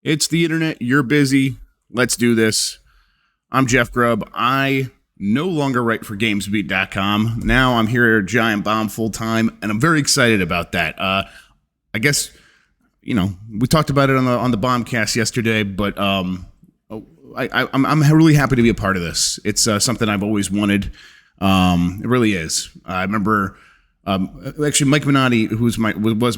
It's the internet. You're busy. Let's do this. I'm Jeff Grubb. I no longer write for GamesBeat.com. Now I'm here at Giant Bomb full time, and I'm very excited about that. I guess we talked about it on the Bombcast yesterday, but I'm really happy to be a part of this. It's something I've always wanted. It really is. I remember. Actually, Mike Minotti, who was my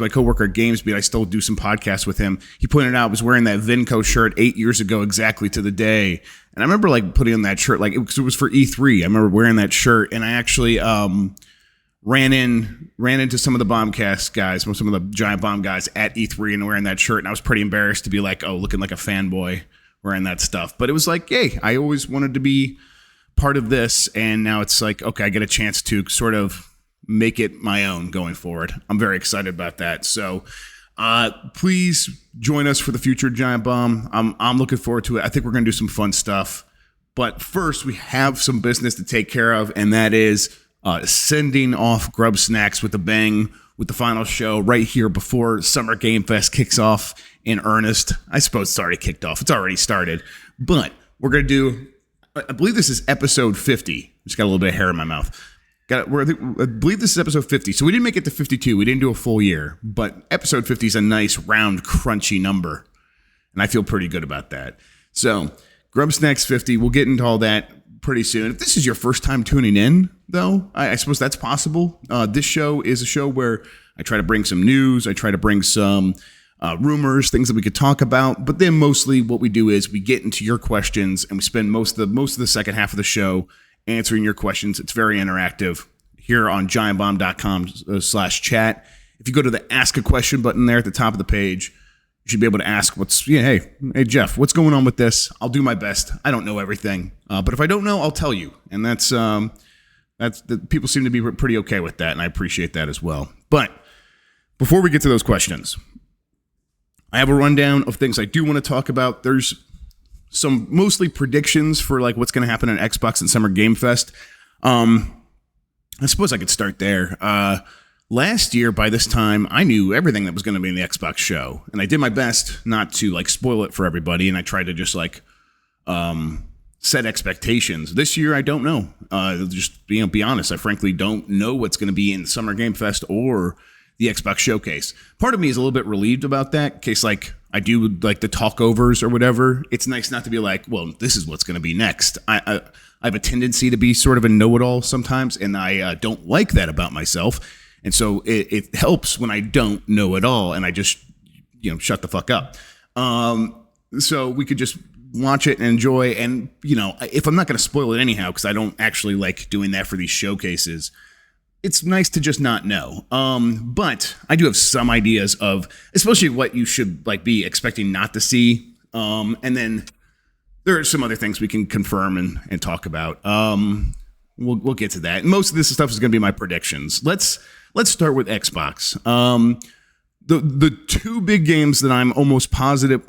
coworker at GamesBeat, I still do some podcasts with him. He pointed out I was wearing that Vinco shirt 8 years ago exactly to the day, and I remember putting on that shirt it was for E3. I remember wearing that shirt, and I actually ran into some of the Bombcast guys, some of the Giant Bomb guys at E3, and wearing that shirt, and I was pretty embarrassed to be looking like a fanboy wearing that stuff. But it was hey, I always wanted to be part of this, and now it's okay, I get a chance to sort of make it my own going forward. I'm very excited about that. So please join us for the future Giant Bomb. I'm looking forward to it. I think we're going to do some fun stuff. But first, we have some business to take care of, and that is sending off GrubbSnax with a bang with the final show right here before Summer Game Fest kicks off in earnest. I suppose it's already kicked off. It's already started. But we're going to do, I believe this is episode 50. Just got a little bit of hair in my mouth. I believe this is episode 50, so we didn't make it to 52. We didn't do a full year, but episode 50 is a nice, round, crunchy number, and I feel pretty good about that. So, GrubbSnax 50, we'll get into all that pretty soon. If this is your first time tuning in, though, I suppose that's possible. This show is a show where I try to bring some news, I try to bring some rumors, things that we could talk about, but then mostly what we do is we get into your questions, and we spend most of the second half of the show answering your questions. It's very interactive here on giantbomb.com/chat. If you go to the Ask a Question button there at the top of the page, you should be able to ask hey Jeff, what's going on with this? I'll do my best. I don't know everything, but if I don't know, I'll tell you. And that's people seem to be pretty okay with that, and I appreciate that as well. But before we get to those questions, I have a rundown of things I do want to talk about. There's some mostly predictions for what's going to happen at Xbox and Summer Game Fest. I suppose I could start there. Last year, by this time, I knew everything that was going to be in the Xbox show, and I did my best not to spoil it for everybody, and I tried to just set expectations. This year, I don't know. Just be honest, I frankly don't know what's going to be in Summer Game Fest or the Xbox Showcase. Part of me is a little bit relieved about that, in case I do the talkovers or whatever. It's nice not to be well, this is what's going to be next. I have a tendency to be sort of a know-it-all sometimes, and I don't like that about myself. And so it helps when I don't know it all, and I just shut the fuck up. So we could just watch it and enjoy. And if I'm not going to spoil it anyhow, because I don't actually like doing that for these showcases, it's nice to just not know. But I do have some ideas of, especially what you should be expecting not to see. And then there are some other things we can confirm and talk about. We'll get to that. Most of this stuff is going to be my predictions. Let's start with Xbox. The two big games that I'm almost positive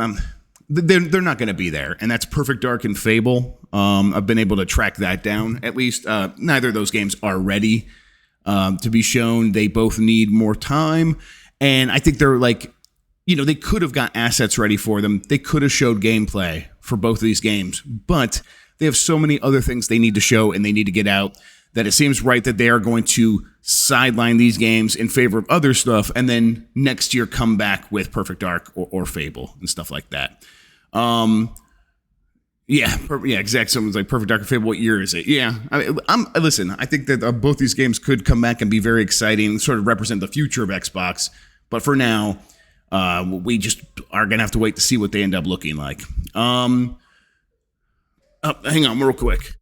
they're not going to be there, and that's Perfect Dark and Fable. I've been able to track that down. At least neither of those games are ready to be shown. They both need more time, and I think they're they could have got assets ready for them. They could have showed gameplay for both of these games, but they have so many other things they need to show and they need to get out that it seems right that they are going to sideline these games in favor of other stuff, and then next year come back with Perfect Dark or Fable and stuff like that. Yeah, exactly. Someone's Perfect Dark and Fable. What year is it? Yeah, listen. I think that both these games could come back and be very exciting, sort of represent the future of Xbox. But for now, we just are gonna have to wait to see what they end up looking like. Hang on, real quick.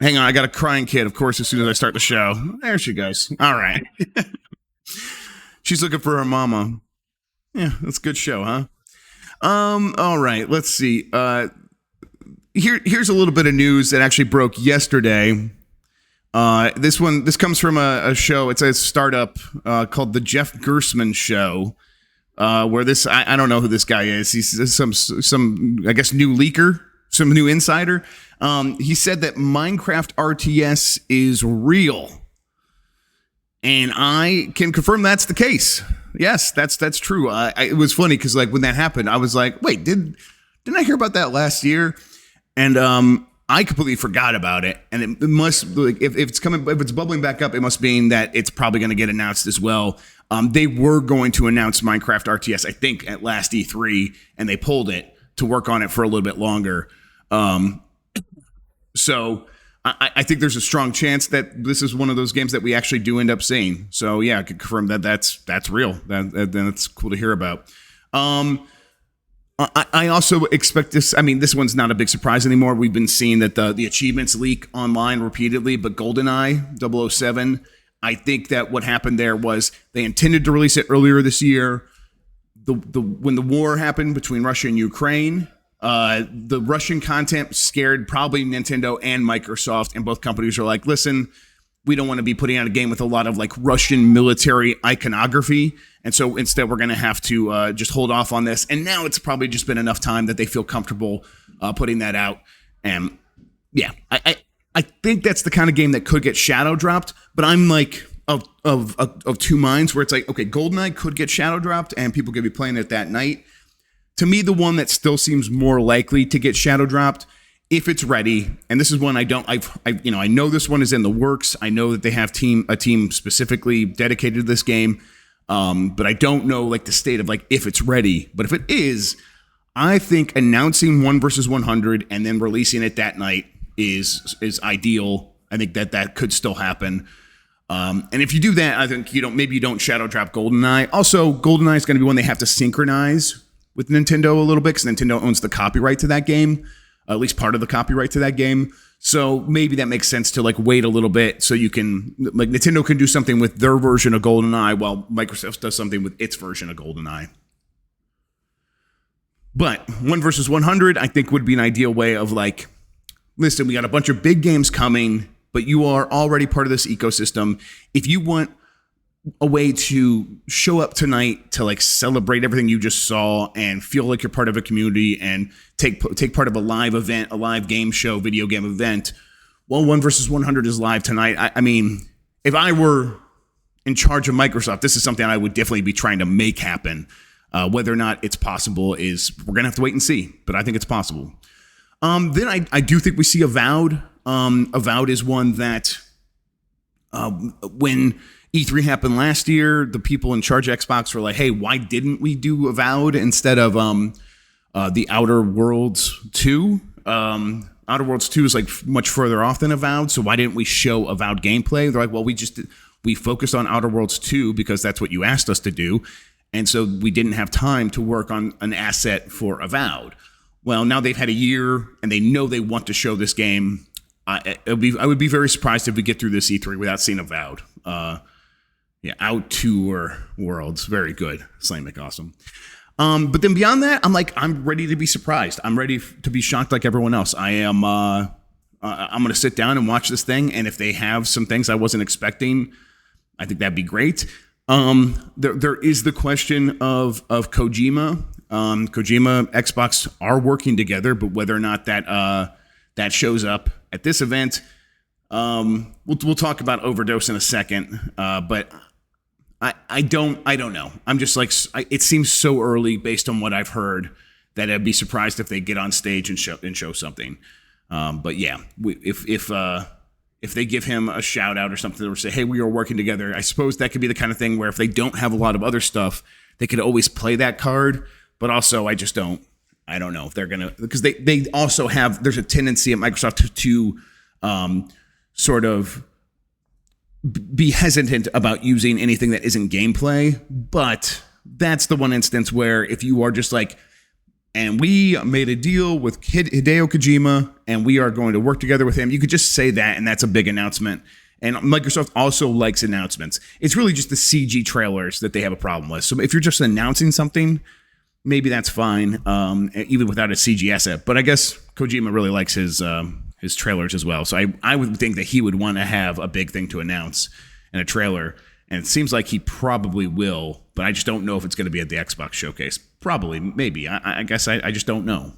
Hang on, I got a crying kid, of course, as soon as I start the show. There she goes. All right. She's looking for her mama. Yeah, that's a good show, huh? All right, let's see. Here's a little bit of news that actually broke yesterday. This comes from a show. It's a startup called the Jeff Gersman Show. Where this, I don't know who this guy is. He's some I guess new leaker, some new insider. He said that Minecraft RTS is real. And I can confirm that's the case. Yes, that's true. It was funny because like when that happened, I was like, wait, didn't I hear about that last year? And I completely forgot about it. And it must, like, if it's bubbling back up, it must mean that it's probably going to get announced as well. They were going to announce Minecraft RTS, I think, at last E3, and they pulled it to work on it for a little bit longer. So I think there's a strong chance that this is one of those games that we actually do end up seeing. So yeah, I can confirm that that's real. That's cool to hear about. I also expect this. I mean, this one's not a big surprise anymore. We've been seeing that the achievements leak online repeatedly, but GoldenEye 007, I think that what happened there was they intended to release it earlier this year. When the war happened between Russia and Ukraine, the Russian content scared probably Nintendo and Microsoft, and both companies are like, listen, we don't want to be putting out a game with a lot of like Russian military iconography. And so instead we're going to have to just hold off on this. And now it's probably just been enough time that they feel comfortable putting that out. And yeah, I think that's the kind of game that could get shadow dropped, but I'm like of two minds where it's like, okay, GoldenEye could get shadow dropped and people could be playing it that night. To me, the one that still seems more likely to get shadow dropped, if it's ready, and this is one I know this one is in the works. I know that they have a team specifically dedicated to this game, but I don't know like the state of like if it's ready. But if it is, I think announcing 1 versus 100 and then releasing it that night is ideal. I think that could still happen. And if you do that, I think maybe you don't shadow drop GoldenEye. Also, GoldenEye is going to be one they have to synchronize with Nintendo a little bit because Nintendo owns the copyright to that game, at least part of the copyright to that game. So maybe that makes sense to like wait a little bit so you can like Nintendo can do something with their version of GoldenEye while Microsoft does something with its version of GoldenEye. But 1 versus 100, I think would be an ideal way of like, listen, we got a bunch of big games coming, but you are already part of this ecosystem. If you want a way to show up tonight to like celebrate everything you just saw and feel like you're part of a community and take part of a live event, a live game show, video game event. Well, 1 versus 100 is live tonight. I mean, if I were in charge of Microsoft, this is something I would definitely be trying to make happen. Whether or not it's possible is we're gonna have to wait and see, but I think it's possible. Then I do think we see Avowed. Avowed is one that when E3 happened last year, the people in charge of Xbox were like, hey, why didn't we do Avowed instead of the Outer Worlds 2? Outer Worlds 2 is like much further off than Avowed, so why didn't we show Avowed gameplay? They're like, well, we focused on Outer Worlds 2 because that's what you asked us to do, and so we didn't have time to work on an asset for Avowed. Well, now they've had a year, and they know they want to show this game. I would be very surprised if we get through this E3 without seeing Avowed. Yeah, Outdoor Worlds, very good. Slam awesome. But then beyond that, I'm ready to be surprised. I'm ready to be shocked like everyone else. I'm going to sit down and watch this thing, and if they have some things I wasn't expecting, I think that'd be great. There is the question of Kojima. Kojima, Xbox are working together, but whether or not that shows up at this event, we'll talk about Overdose in a second. But I don't know. I'm just like, it seems so early based on what I've heard that I'd be surprised if they get on stage and show something. But yeah, if they give him a shout out or something or say, hey, we are working together, I suppose that could be the kind of thing where if they don't have a lot of other stuff, they could always play that card. But also, I don't know if they're going to, because they also have, there's a tendency at Microsoft to sort of be hesitant about using anything that isn't gameplay. But that's the one instance where if you are just like, and we made a deal with Hideo Kojima and we are going to work together with him, you could just say that and that's a big announcement. And Microsoft also likes announcements. It's really just the CG trailers that they have a problem with. So if you're just announcing something, maybe that's fine, even without a CG asset. But I guess Kojima really likes his trailers as well. So I would think that he would want to have a big thing to announce in a trailer. And it seems like he probably will, but I just don't know if it's going to be at the Xbox showcase. Probably, maybe. I guess I just don't know.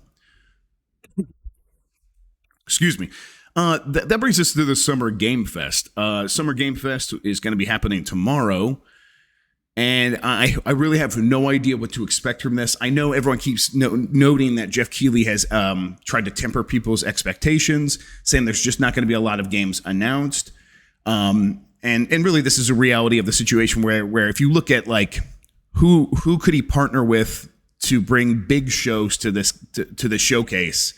Excuse me. That brings us to the Summer Game Fest. Summer Game Fest is going to be happening tomorrow. And I really have no idea what to expect from this. I know everyone keeps noting that Jeff Keighley has tried to temper people's expectations, saying there's just not going to be a lot of games announced. And really, this is a reality of the situation where if you look at like who could he partner with to bring big shows to this showcase,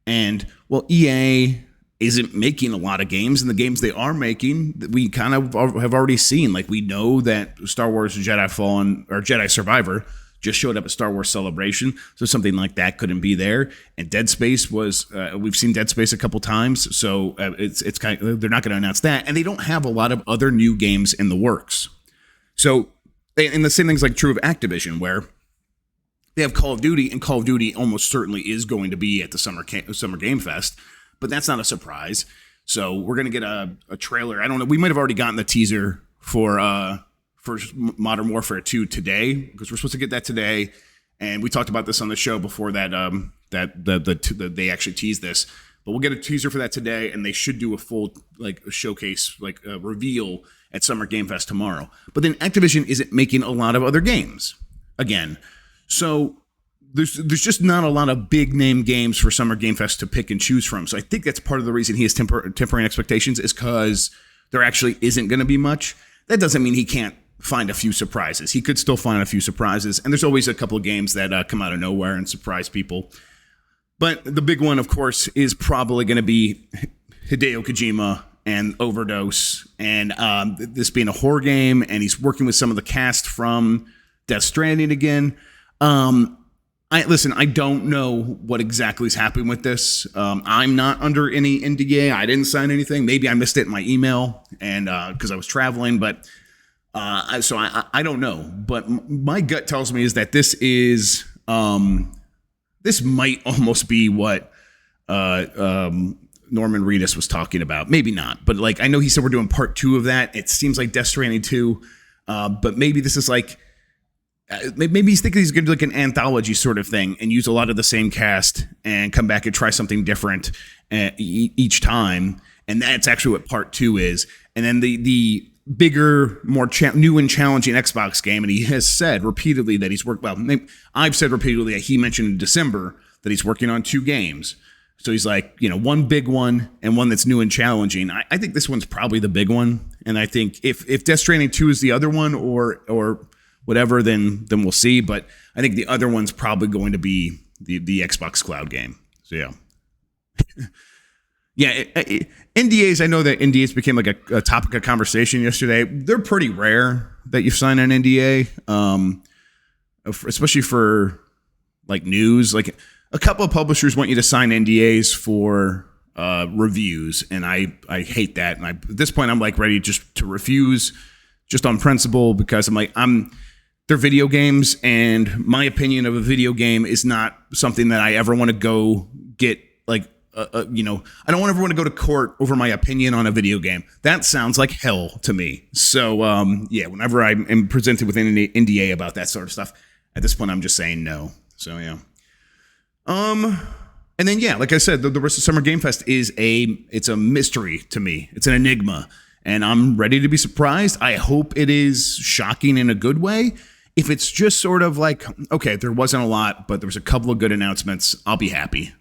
and well, EA isn't making a lot of games, and the games they are making, we kind of have already seen. Like, we know that Star Wars Jedi Fallen or Jedi Survivor just showed up at Star Wars Celebration, so something like that couldn't be there. And Dead Space was, we've seen Dead Space a couple times, so it's kind of, they're not going to announce that, and they don't have a lot of other new games in the works. So, and the same thing's like true of Activision, where they have Call of Duty, and Call of Duty almost certainly is going to be at the Summer Game Fest. But that's not a surprise. So we're going to get a trailer. I don't know. We might have already gotten the teaser for Modern Warfare 2 today, because we're supposed to get that today. And we talked about this on the show before that they actually teased this. But we'll get a teaser for that today, and they should do a full showcase reveal at Summer Game Fest tomorrow. But then Activision isn't making a lot of other games again. So There's just not a lot of big name games for Summer Game Fest to pick and choose from. So I think that's part of the reason he is tempering expectations, is because there actually isn't going to be much. That doesn't mean he can't find a few surprises. He could still find a few surprises. And there's always a couple of games that come out of nowhere and surprise people. But the big one, of course, is probably going to be Hideo Kojima and Overdose. And this being a horror game, and he's working with some of the cast from Death Stranding again. I don't know what exactly is happening with this. I'm not under any NDA. I didn't sign anything. Maybe I missed it in my email, and because I was traveling. But so I don't know. But my gut tells me is that this is this might almost be what Norman Reedus was talking about. Maybe not, but I know he said we're doing part 2 of that. It seems like Death Stranding 2, but maybe this is like. Maybe he's thinking he's going to do an anthology sort of thing and use a lot of the same cast and come back and try something different each time. And that's actually what part 2 is. And then the bigger, more new and challenging Xbox game. And he has said repeatedly that he's worked. Well, I've said repeatedly that he mentioned in December that he's working on 2 games. So he's like, one big one and one that's new and challenging. I think this one's probably the big one. And I think if Death Stranding 2 is the other one or whatever, then we'll see. But I think the other one's probably going to be the Xbox Cloud game. So yeah. Yeah, NDAs, I know that NDAs became like a topic of conversation yesterday. They're pretty rare that you sign an NDA, especially for news. Like, a couple of publishers want you to sign NDAs for reviews, and I hate that. And at this point, I'm ready just to refuse, just on principle, because they're video games, and my opinion of a video game is not something that I ever want to go get. I don't ever want to go to court over my opinion on a video game. That sounds like hell to me. So, whenever I am presented with an NDA about that sort of stuff, at this point, I'm just saying no. So, yeah. And then, like I said, the rest of Summer Game Fest it's a mystery to me. It's an enigma, and I'm ready to be surprised. I hope it is shocking in a good way. If it's just sort of okay, there wasn't a lot, but there was a couple of good announcements, I'll be happy.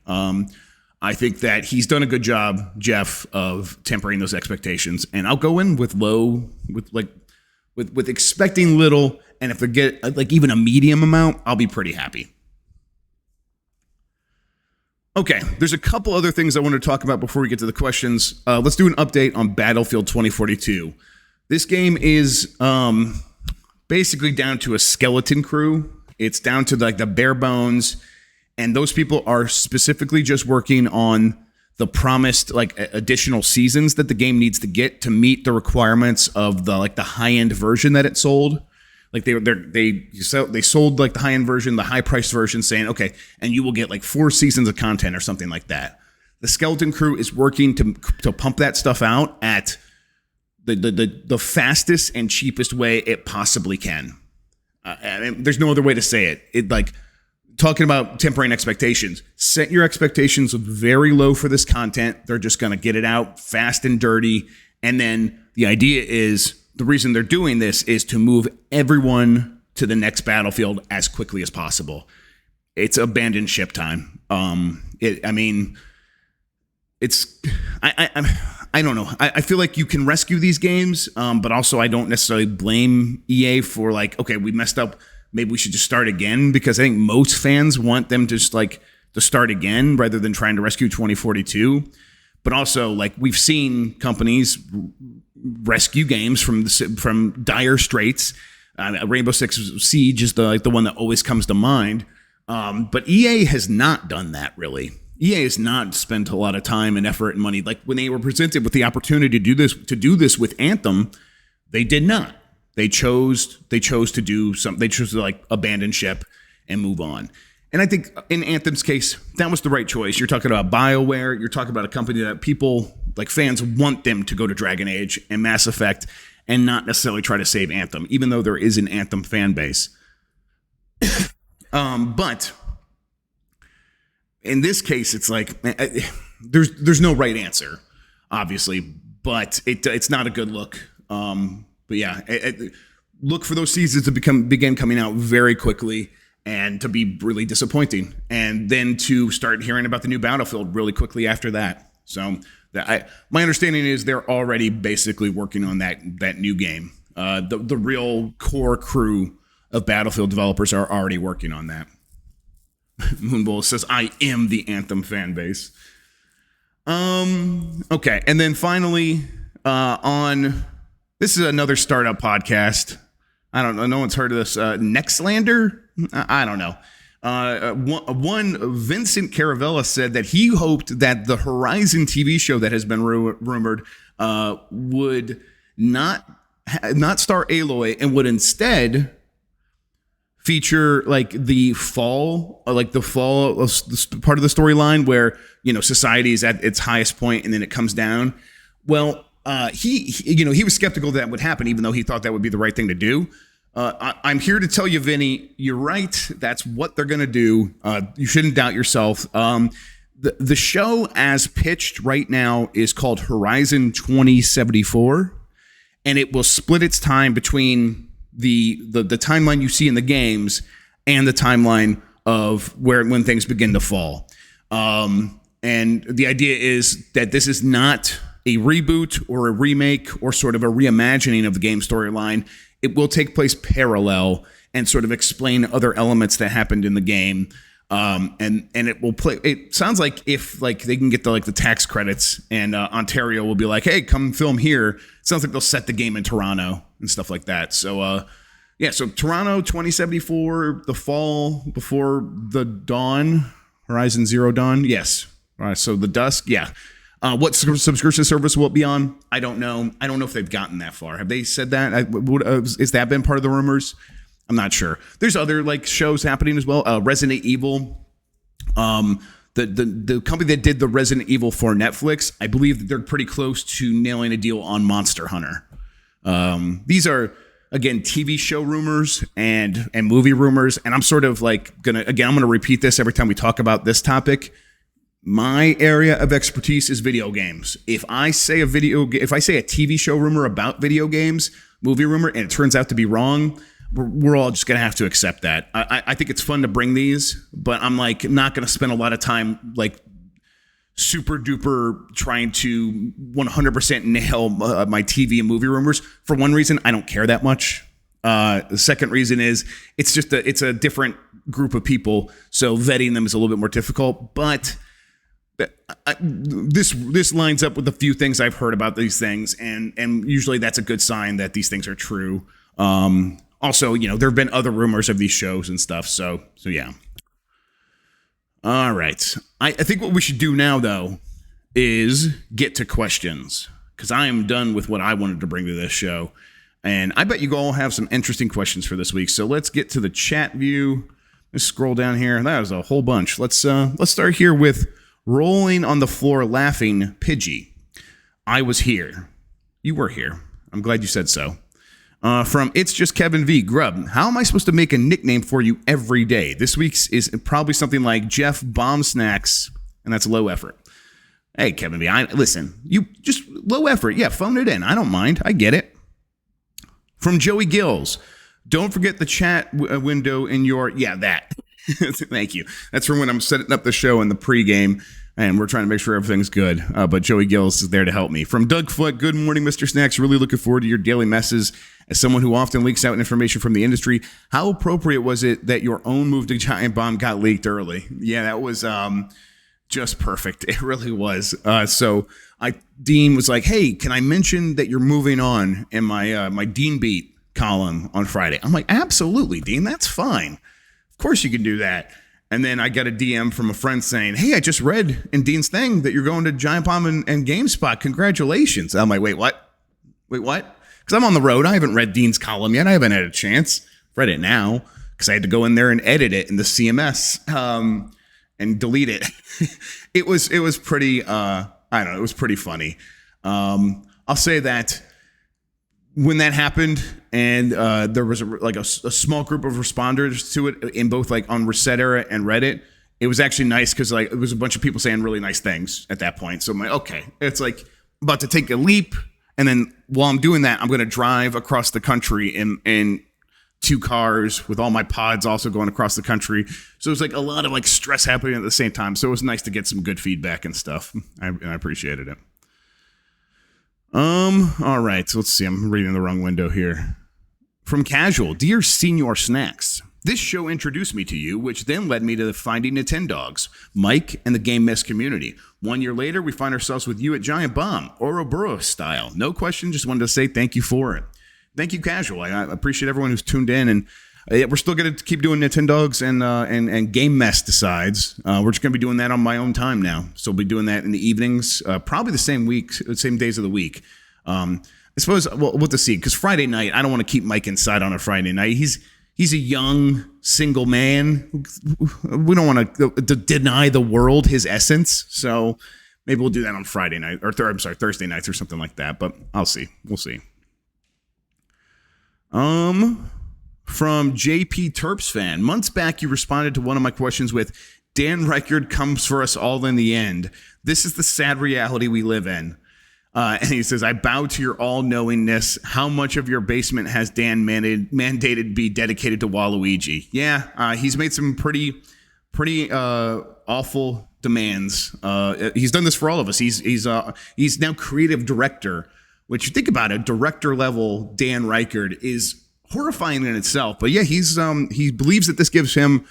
I think that he's done a good job, Jeff, of tempering those expectations, and I'll go in with expecting little, and if they get even a medium amount, I'll be pretty happy. Okay, there's a couple other things I want to talk about before we get to the questions. Let's do an update on Battlefield 2042. This game is basically down to a skeleton crew. It's down to the bare bones, and those people are specifically just working on the promised additional seasons that the game needs to get to meet the requirements of the high end version that it sold. They sold the high end version, the high priced version, saying okay, and you will get 4 seasons of content or something like that. The skeleton crew is working to pump that stuff out at the fastest and cheapest way it possibly can. There's no other way to say it. talking about tempering expectations, set your expectations very low for this content. They're just going to get it out fast and dirty. And then the idea is the reason they're doing this is to move everyone to the next battlefield as quickly as possible. It's abandoned ship time. I don't know. I feel like you can rescue these games, but also I don't necessarily blame EA for like, okay, we messed up. Maybe we should just start again, because I think most fans want them to just like to start again rather than trying to rescue 2042. But also, like, we've seen companies rescue games from dire straits. Rainbow Six Siege is the one that always comes to mind. But EA has not done that, really. EA has not spent a lot of time and effort and money. Like, when they were presented with the opportunity to do this with Anthem, they did not. They chose to do something. They chose to like abandon ship and move on. And I think in Anthem's case, that was the right choice. You're talking about BioWare. You're talking about a company that people, like fans, want them to go to Dragon Age and Mass Effect and not necessarily try to save Anthem, even though there is an Anthem fan base. But in this case, it's like there's no right answer, obviously, but it's not a good look. But yeah, look for those seasons to begin coming out very quickly and to be really disappointing, and then to start hearing about the new Battlefield really quickly after that. So my understanding is they're already basically working on that new game. The real core crew of Battlefield developers are already working on that. Moonbull says, I am the Anthem fan base. Okay, and then finally, this is another startup podcast. I don't know. No one's heard of this. Nextlander? I don't know. One Vincent Caravella said that he hoped that the Horizon TV show that has been rumored would not star Aloy and would instead feature like the fall part of the storyline where, you know, society is at its highest point and then it comes down. Well, he was skeptical that would happen, even though he thought that would be the right thing to do. I'm here to tell you, Vinny, you're right. That's what they're going to do. You shouldn't doubt yourself. The show as pitched right now is called Horizon 2074, and it will split its time between the timeline you see in the games and the timeline of when things begin to fall. And the idea is that this is not a reboot or a remake or sort of a reimagining of the game storyline. It will take place parallel and sort of explain other elements that happened in the game. And it will play. It sounds like if like they can get the tax credits and Ontario will be like, hey, come film here. It sounds like they'll set the game in Toronto and stuff like that. So so Toronto 2074, the fall before the dawn, Horizon Zero Dawn. Yes. All right. So the dusk. Yeah. What subscription service will it be on? I don't know. I don't know if they've gotten that far. Have they said that? Has that been part of the rumors? I'm not sure. There's other like shows happening as well. Resident Evil. The company that did the Resident Evil for Netflix, I believe that they're pretty close to nailing a deal on Monster Hunter. These are, again, TV show rumors and movie rumors. And I'm sort of like I'm going to repeat this every time we talk about this topic. My area of expertise is video games. If I say a TV show rumor about video games, movie rumor, and it turns out to be wrong, we're all just going to have to accept that. I think it's fun to bring these, but I'm like not going to spend a lot of time like super duper trying to 100% nail my TV and movie rumors. For one reason, I don't care that much. The second reason is it's a different group of people, so vetting them is a little bit more difficult. But this lines up with a few things I've heard about these things, and usually that's a good sign that these things are true. Also, you know, there have been other rumors of these shows and stuff, so yeah. All right. I think what we should do now, though, is get to questions, because I am done with what I wanted to bring to this show, and I bet you all have some interesting questions for this week. So let's get to the chat view. Let's scroll down here. That was a whole bunch. Let's start here with Rolling on the Floor Laughing Pidgey. I was here. You were here. I'm glad you said so. From It's Just Kevin V. Grubb, how am I supposed to make a nickname for you every day? This week's is probably something like Jeff GrubbSnax, and that's low effort. Hey, Kevin V, listen, you just low effort. Yeah, phone it in. I don't mind. I get it. From Joey Gills, don't forget the chat window in your, that. Thank you. That's from when I'm setting up the show in the pregame, and we're trying to make sure everything's good. But Joey Gills is there to help me. From Doug Foot, good morning, Mr. Snacks. Really looking forward to your daily messes. As someone who often leaks out information from the industry, how appropriate was it that your own move to Giant Bomb got leaked early? Yeah, that was just perfect. It really was. So Dean was like, hey, can I mention that you're moving on in my Dean Beat column on Friday? I'm like, absolutely, Dean, that's fine. Of course you can do that. And then I got a DM from a friend saying, hey, I just read in Dean's thing that you're going to Giant Bomb and GameSpot. Congratulations. I'm like, wait, what? Because I'm on the road. I haven't read Dean's column yet. I haven't had a chance. I've read it now because I had to go in there and edit it in the CMS and delete it. It was pretty, I don't know, it was pretty funny. I'll say that when that happened and there was a small group of responders to it in both like on Resetera and Reddit, it was actually nice because like it was a bunch of people saying really nice things at that point. So I'm like, okay, it's like about to take a leap. And then while I'm doing that, I'm going to drive across the country in 2 cars with all my pods also going across the country. So it was like a lot of like stress happening at the same time. So it was nice to get some good feedback and stuff. I appreciated it. All right. So let's see. I'm reading the wrong window here. From Casual, dear Senior Snacks, this show introduced me to you, which then led me to finding Nintendogs, Mike, and the Game Mess community. 1 year later, we find ourselves with you at Giant Bomb, Ouroboros style. No question, just wanted to say thank you for it. Thank you, Casual. I appreciate everyone who's tuned in, and we're still going to keep doing Nintendogs and Game Mess decides. We're just going to be doing that on my own time now, so we'll be doing that in the evenings, probably the same days of the week. I suppose we'll have to see, because Friday night, I don't want to keep Mike inside on a Friday night. He's a young single man. We don't want to deny the world his essence. So maybe we'll do that on Friday night Thursday nights or something like that. But I'll see. We'll see. From JP Terps fan, months back you responded to one of my questions with, Dan Reichard comes for us all in the end. This is the sad reality we live in. And he says, I bow to your all-knowingness. How much of your basement has Dan mandated be dedicated to Waluigi? Yeah, he's made some pretty awful demands. He's done this for all of us. He's now creative director, which you think about it, director level Dan Reichard is horrifying in itself. But yeah, he believes that this gives him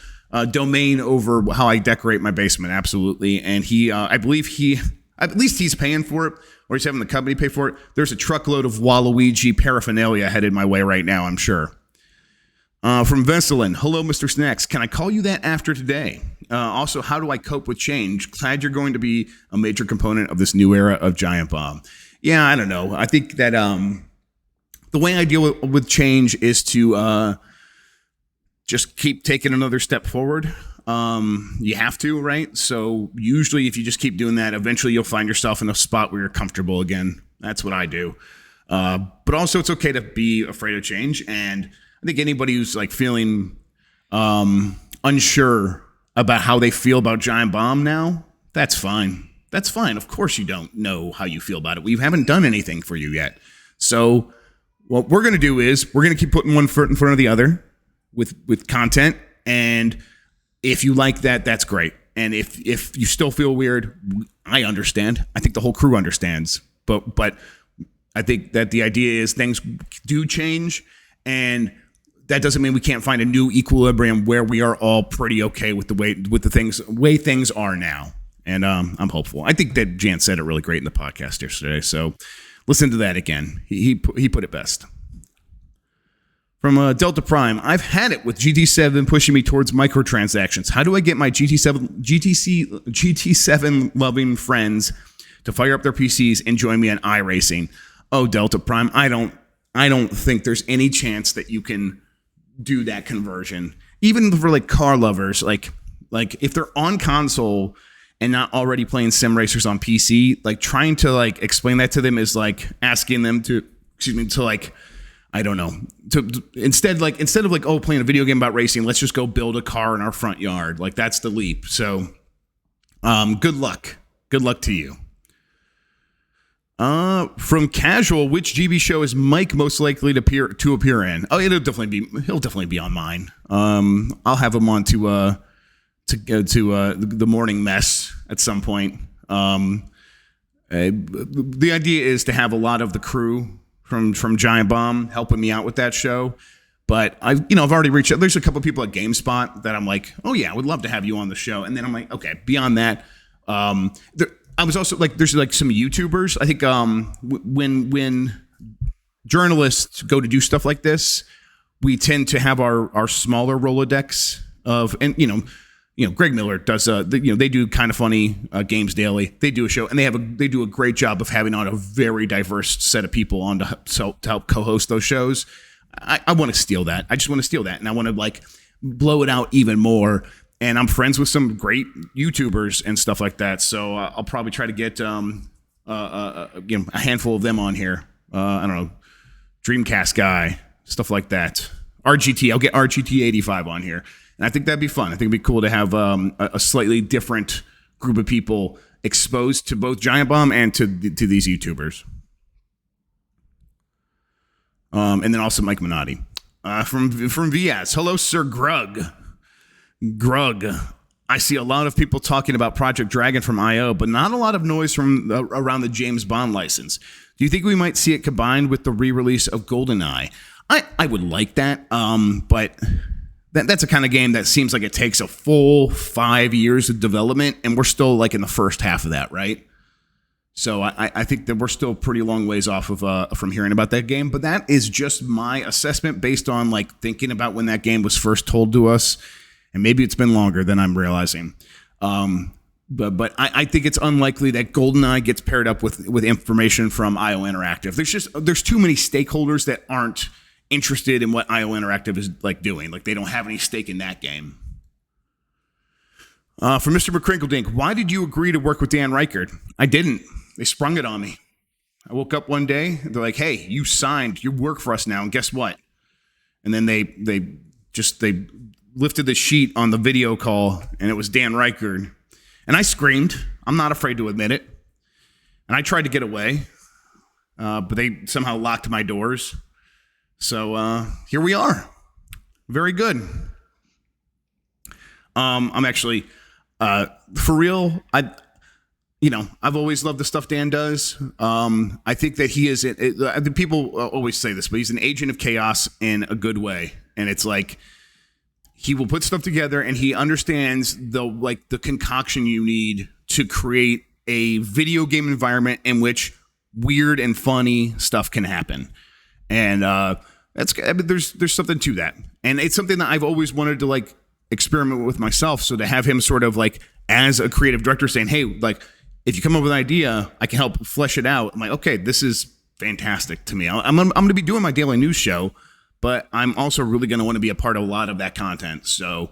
domain over how I decorate my basement. Absolutely. And I believe at least he's paying for it, or he's having the company pay for it. There's a truckload of Waluigi paraphernalia headed my way right now, I'm sure. From Vesselin, hello, Mr. Snacks. Can I call you that after today? Also, how do I cope with change? Glad you're going to be a major component of this new era of Giant Bomb. Yeah, I don't know. I think that the way I deal with change is to just keep taking another step forward. You have to, right? So usually if you just keep doing that, eventually you'll find yourself in a spot where you're comfortable again. That's what I do. But also it's okay to be afraid of change. And I think anybody who's like feeling unsure about how they feel about Giant Bomb now, that's fine. That's fine. Of course you don't know how you feel about it. We haven't done anything for you yet. So what we're going to do is we're going to keep putting one foot in front of the other with content. And if you like that, that's great. And if you still feel weird, I understand. I think the whole crew understands. But I think that the idea is things do change, and that doesn't mean we can't find a new equilibrium where we are all pretty okay with the way things are now. And I'm hopeful. I think that Jan said it really great in the podcast yesterday. So listen to that again. He put it best. From Delta Prime, I've had it with GT7 pushing me towards microtransactions. How do I get my GT7 loving friends to fire up their PCs and join me on iRacing? Oh, Delta Prime, I don't think there's any chance that you can do that conversion. Even for like car lovers, like if they're on console and not already playing sim racers on PC, like trying to like explain that to them is like asking them to like I don't know. Instead of like, oh, playing a video game about racing, let's just go build a car in our front yard. Like, that's the leap. So, good luck. Good luck to you. From Casual, which GB show is Mike most likely to appear in? Oh, he'll definitely be on mine. I'll have him on to go to the Morning Mess at some point. The idea is to have a lot of the crew from Giant Bomb helping me out with that show. But I've already reached out. There's a couple of people at GameSpot that I'm like, oh yeah, I would love to have you on the show. And then I'm like, okay, beyond that, I was also like, there's like some YouTubers. I think when journalists go to do stuff like this, we tend to have our smaller Rolodex of, and Greg Miller does they do Kind of Funny Games Daily. They do a show, and they do a great job of having on a very diverse set of people on to help co-host those shows. I want to steal that. I just want to steal that, and I want to like blow it out even more. And I'm friends with some great YouTubers and stuff like that, so I'll probably try to get a handful of them on here. I don't know, Dreamcast guy, stuff like that. RGT, I'll get RGT85 on here. And I think that'd be fun. I think it'd be cool to have a slightly different group of people exposed to both Giant Bomb and to these YouTubers. And then also Mike Minotti. From VS. Hello, Sir Grug. I see a lot of people talking about Project Dragon from I.O., but not a lot of noise from around the James Bond license. Do you think we might see it combined with the re-release of Goldeneye? I would like that, but that's a kind of game that seems like it takes a full 5 years of development, and we're still like in the first half of that, right? So I think that we're still pretty long ways off of from hearing about that game, but that is just my assessment based on like thinking about when that game was first told to us, and maybe it's been longer than I'm realizing. But I think it's unlikely that Goldeneye gets paired up with information from IO Interactive. There's too many stakeholders that aren't interested in what IO Interactive is like doing. Like, they don't have any stake in that game. For Mr. McCrinkledink, why did you agree to work with Dan Reichert? I didn't. They sprung it on me. I woke up one day, they're like, hey, you signed, you work for us now, and guess what? And then they lifted the sheet on the video call, and it was Dan Reichert. And I screamed. I'm not afraid to admit it. And I tried to get away, but they somehow locked my doors. So here we are. Very good. I'm actually, for real, I've always loved the stuff Dan does. I think that he is, people always say this, but he's an agent of chaos in a good way. And it's like, he will put stuff together and he understands the concoction you need to create a video game environment in which weird and funny stuff can happen. And there's something to that. And it's something that I've always wanted to like experiment with myself. So to have him sort of like as a creative director saying, hey, like if you come up with an idea, I can help flesh it out. I'm like, okay, this is fantastic to me. I'm going to be doing my daily news show, but I'm also really going to want to be a part of a lot of that content. So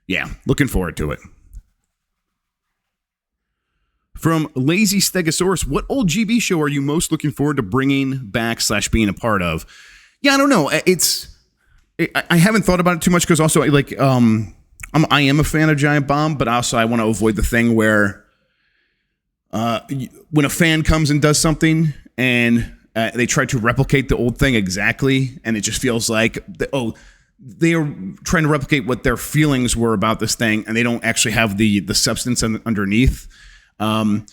yeah, looking forward to it. From Lazy Stegosaurus, what old GB show are you most looking forward to bringing back / being a part of? Yeah, I don't know. I haven't thought about it too much because also I am a fan of Giant Bomb, but also I want to avoid the thing where when a fan comes and does something and they try to replicate the old thing exactly, and it just feels like they are trying to replicate what their feelings were about this thing, and they don't actually have the substance underneath. I'm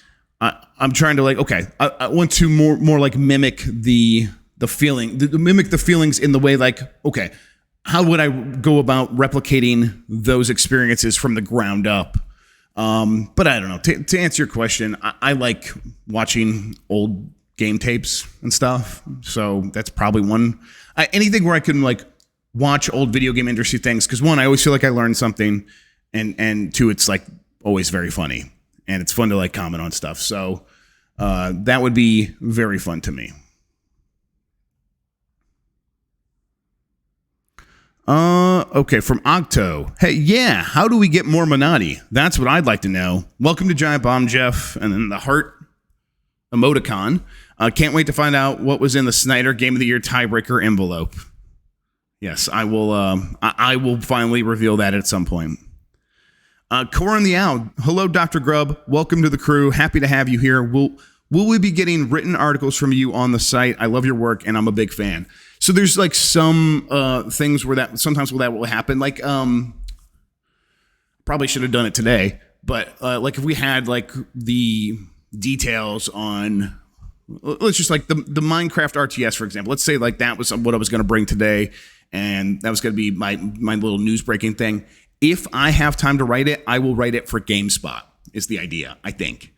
trying to like, okay, I want to more like mimic the feeling, mimic the feelings in the way like, okay, how would I go about replicating those experiences from the ground up? But I don't know. To answer your question, I like watching old game tapes and stuff. So that's probably one. Anything where I can like watch old video game industry things. Because one, I always feel like I learned something, and two, it's like always very funny. And it's fun to like comment on stuff. So that would be very fun to me. Okay, from Octo. Hey, yeah, how do we get more Minotti? That's what I'd like to know. Welcome to Giant Bomb, Jeff, and then the heart emoticon. Can't wait to find out what was in the Snyder Game of the Year tiebreaker envelope. Yes, I will. I will finally reveal that at some point. Corin the Owl. Hello, Dr. Grubb. Welcome to the crew. Happy to have you here. Will we be getting written articles from you on the site? I love your work, and I'm a big fan. So there's like some things where that sometimes that will happen. Like probably should have done it today, but like if we had like the details on. Let's just like the Minecraft RTS, for example. Let's say like that was what I was going to bring today, and that was going to be my little news breaking thing. If I have time to write it, I will write it for GameSpot. Is the idea? I think.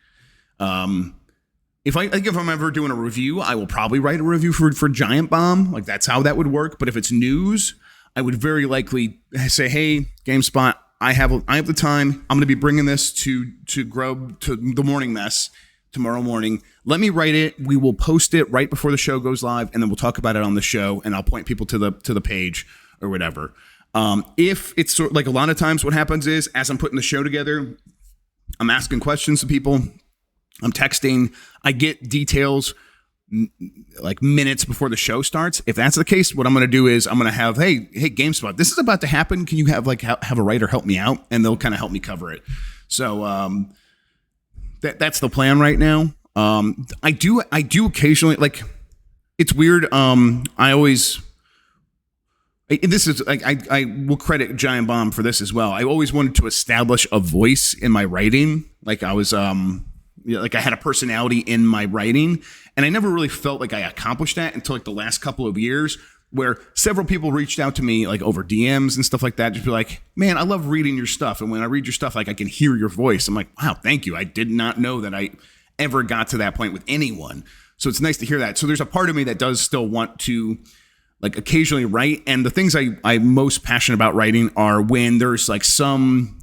If I'm ever doing a review, I will probably write a review for Giant Bomb. Like that's how that would work. But if it's news, I would very likely say, "Hey, GameSpot, I have the time. I'm going to be bringing this to Grubb to the Morning Mess tomorrow morning. Let me write it. We will post it right before the show goes live, and then we'll talk about it on the show. And I'll point people to the page or whatever. If it's sort of like a lot of times, what happens is as I'm putting the show together, I'm asking questions to people. I'm texting. I get details like minutes before the show starts. If that's the case, what I'm going to do is I'm going to have, hey, GameSpot, this is about to happen. Can you have a writer help me out? And they'll kind of help me cover it. So that's the plan right now. I do occasionally, like, it's weird. I will credit Giant Bomb for this as well. I always wanted to establish a voice in my writing. Like I was, like I had a personality in my writing, and I never really felt like I accomplished that until like the last couple of years, where several people reached out to me like over DMs and stuff like that. Just be like, man, I love reading your stuff. And when I read your stuff, like I can hear your voice. I'm like, wow, thank you. I did not know that I ever got to that point with anyone. So it's nice to hear that. So there's a part of me that does still want to like occasionally write. And the things I'm most passionate about writing are when there's like some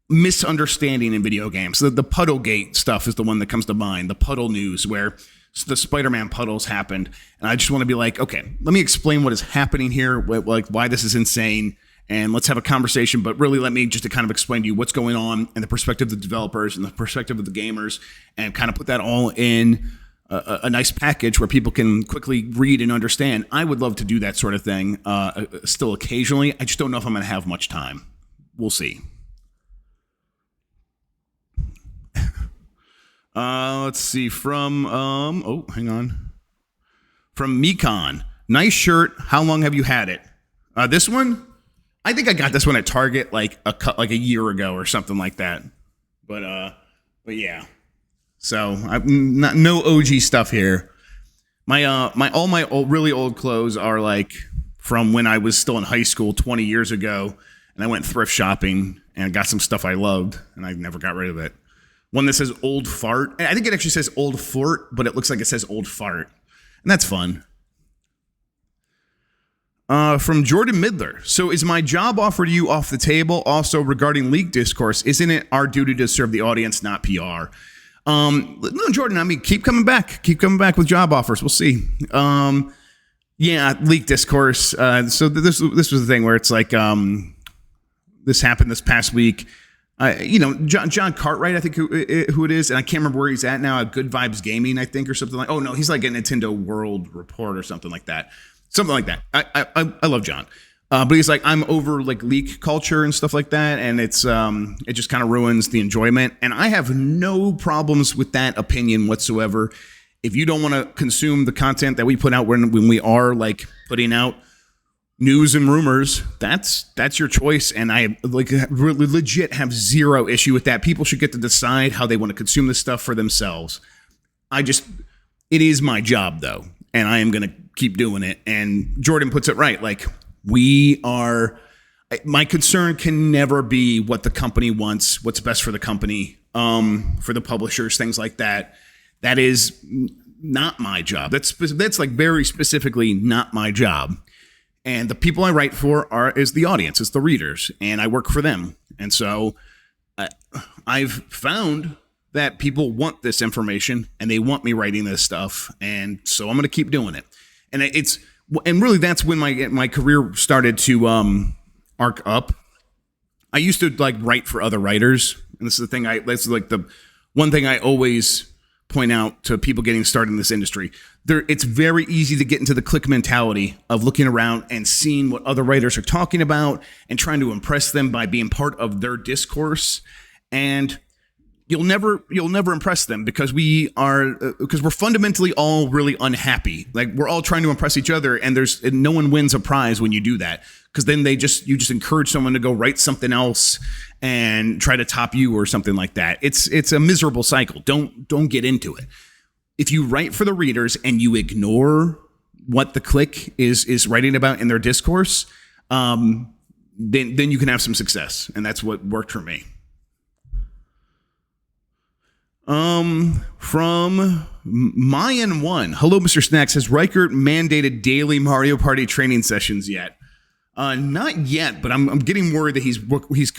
misunderstanding in video games. The Puddlegate stuff is the one that comes to mind. The Puddle news where the Spider-Man puddles happened. And I just want to be like, okay, let me explain what is happening here, like why this is insane. And let's have a conversation, but really let me just to kind of explain to you what's going on and the perspective of the developers and the perspective of the gamers, and kind of put that all in a nice package where people can quickly read and understand. I would love to do that sort of thing still occasionally. I just don't know if I'm going to have much time. We'll see. Let's see from, hang on. From Mekon. Nice shirt. How long have you had it? This one? I think I got this one at Target like a year ago or something like that. But yeah. So no OG stuff here. My really old clothes are like from when I was still in high school 20 years ago, and I went thrift shopping and got some stuff I loved, and I never got rid of it. One that says old fart. I think it actually says old fort, but it looks like it says old fart. And that's fun. From Jordan Midler. So is my job offer to you off the table? Also regarding leak discourse, isn't it our duty to serve the audience, not PR? No, Jordan, I mean, keep coming back. Keep coming back with job offers. We'll see. Yeah, leak discourse. So this was the thing where it's like, this happened this past week. John Cartwright, I think who it is, and I can't remember where he's at now. At Good Vibes Gaming, I think, or something like. Oh no, he's like a Nintendo World Report or something like that. Something like that. I love John, but he's like, I'm over like leak culture and stuff like that, and it just kind of ruins the enjoyment. And I have no problems with that opinion whatsoever. If you don't want to consume the content that we put out when we are like putting out news and rumors, that's your choice, and I like really legit have zero issue with that. People should get to decide how they want to consume this stuff for themselves. It is my job though, and I am going to keep doing it. And Jordan puts it right. Like my concern can never be what the company wants, what's best for the company, for the publishers, things like that. That is not my job. That's like very specifically not my job. And the people I write for is the audience, it's the readers, and I work for them. And so I've found that people want this information and they want me writing this stuff. And so I'm going to keep doing it. And really that's when my career started to arc up. I used to like write for other writers. And this is the thing that's like the one thing I always point out to people getting started in this industry. It's very easy to get into the click mentality of looking around and seeing what other writers are talking about and trying to impress them by being part of their discourse. And you'll never impress them because we're fundamentally all really unhappy. Like, we're all trying to impress each other, and no one wins a prize when you do that, because then you just encourage someone to go write something else and try to top you or something like that. It's a miserable cycle. Don't get into it. If you write for the readers and you ignore what the clique is writing about in their discourse, then you can have some success, and that's what worked for me. From Mayan1, hello, Mr. Snacks. Has Riker mandated daily Mario Party training sessions yet? Not yet, but I'm getting worried that he's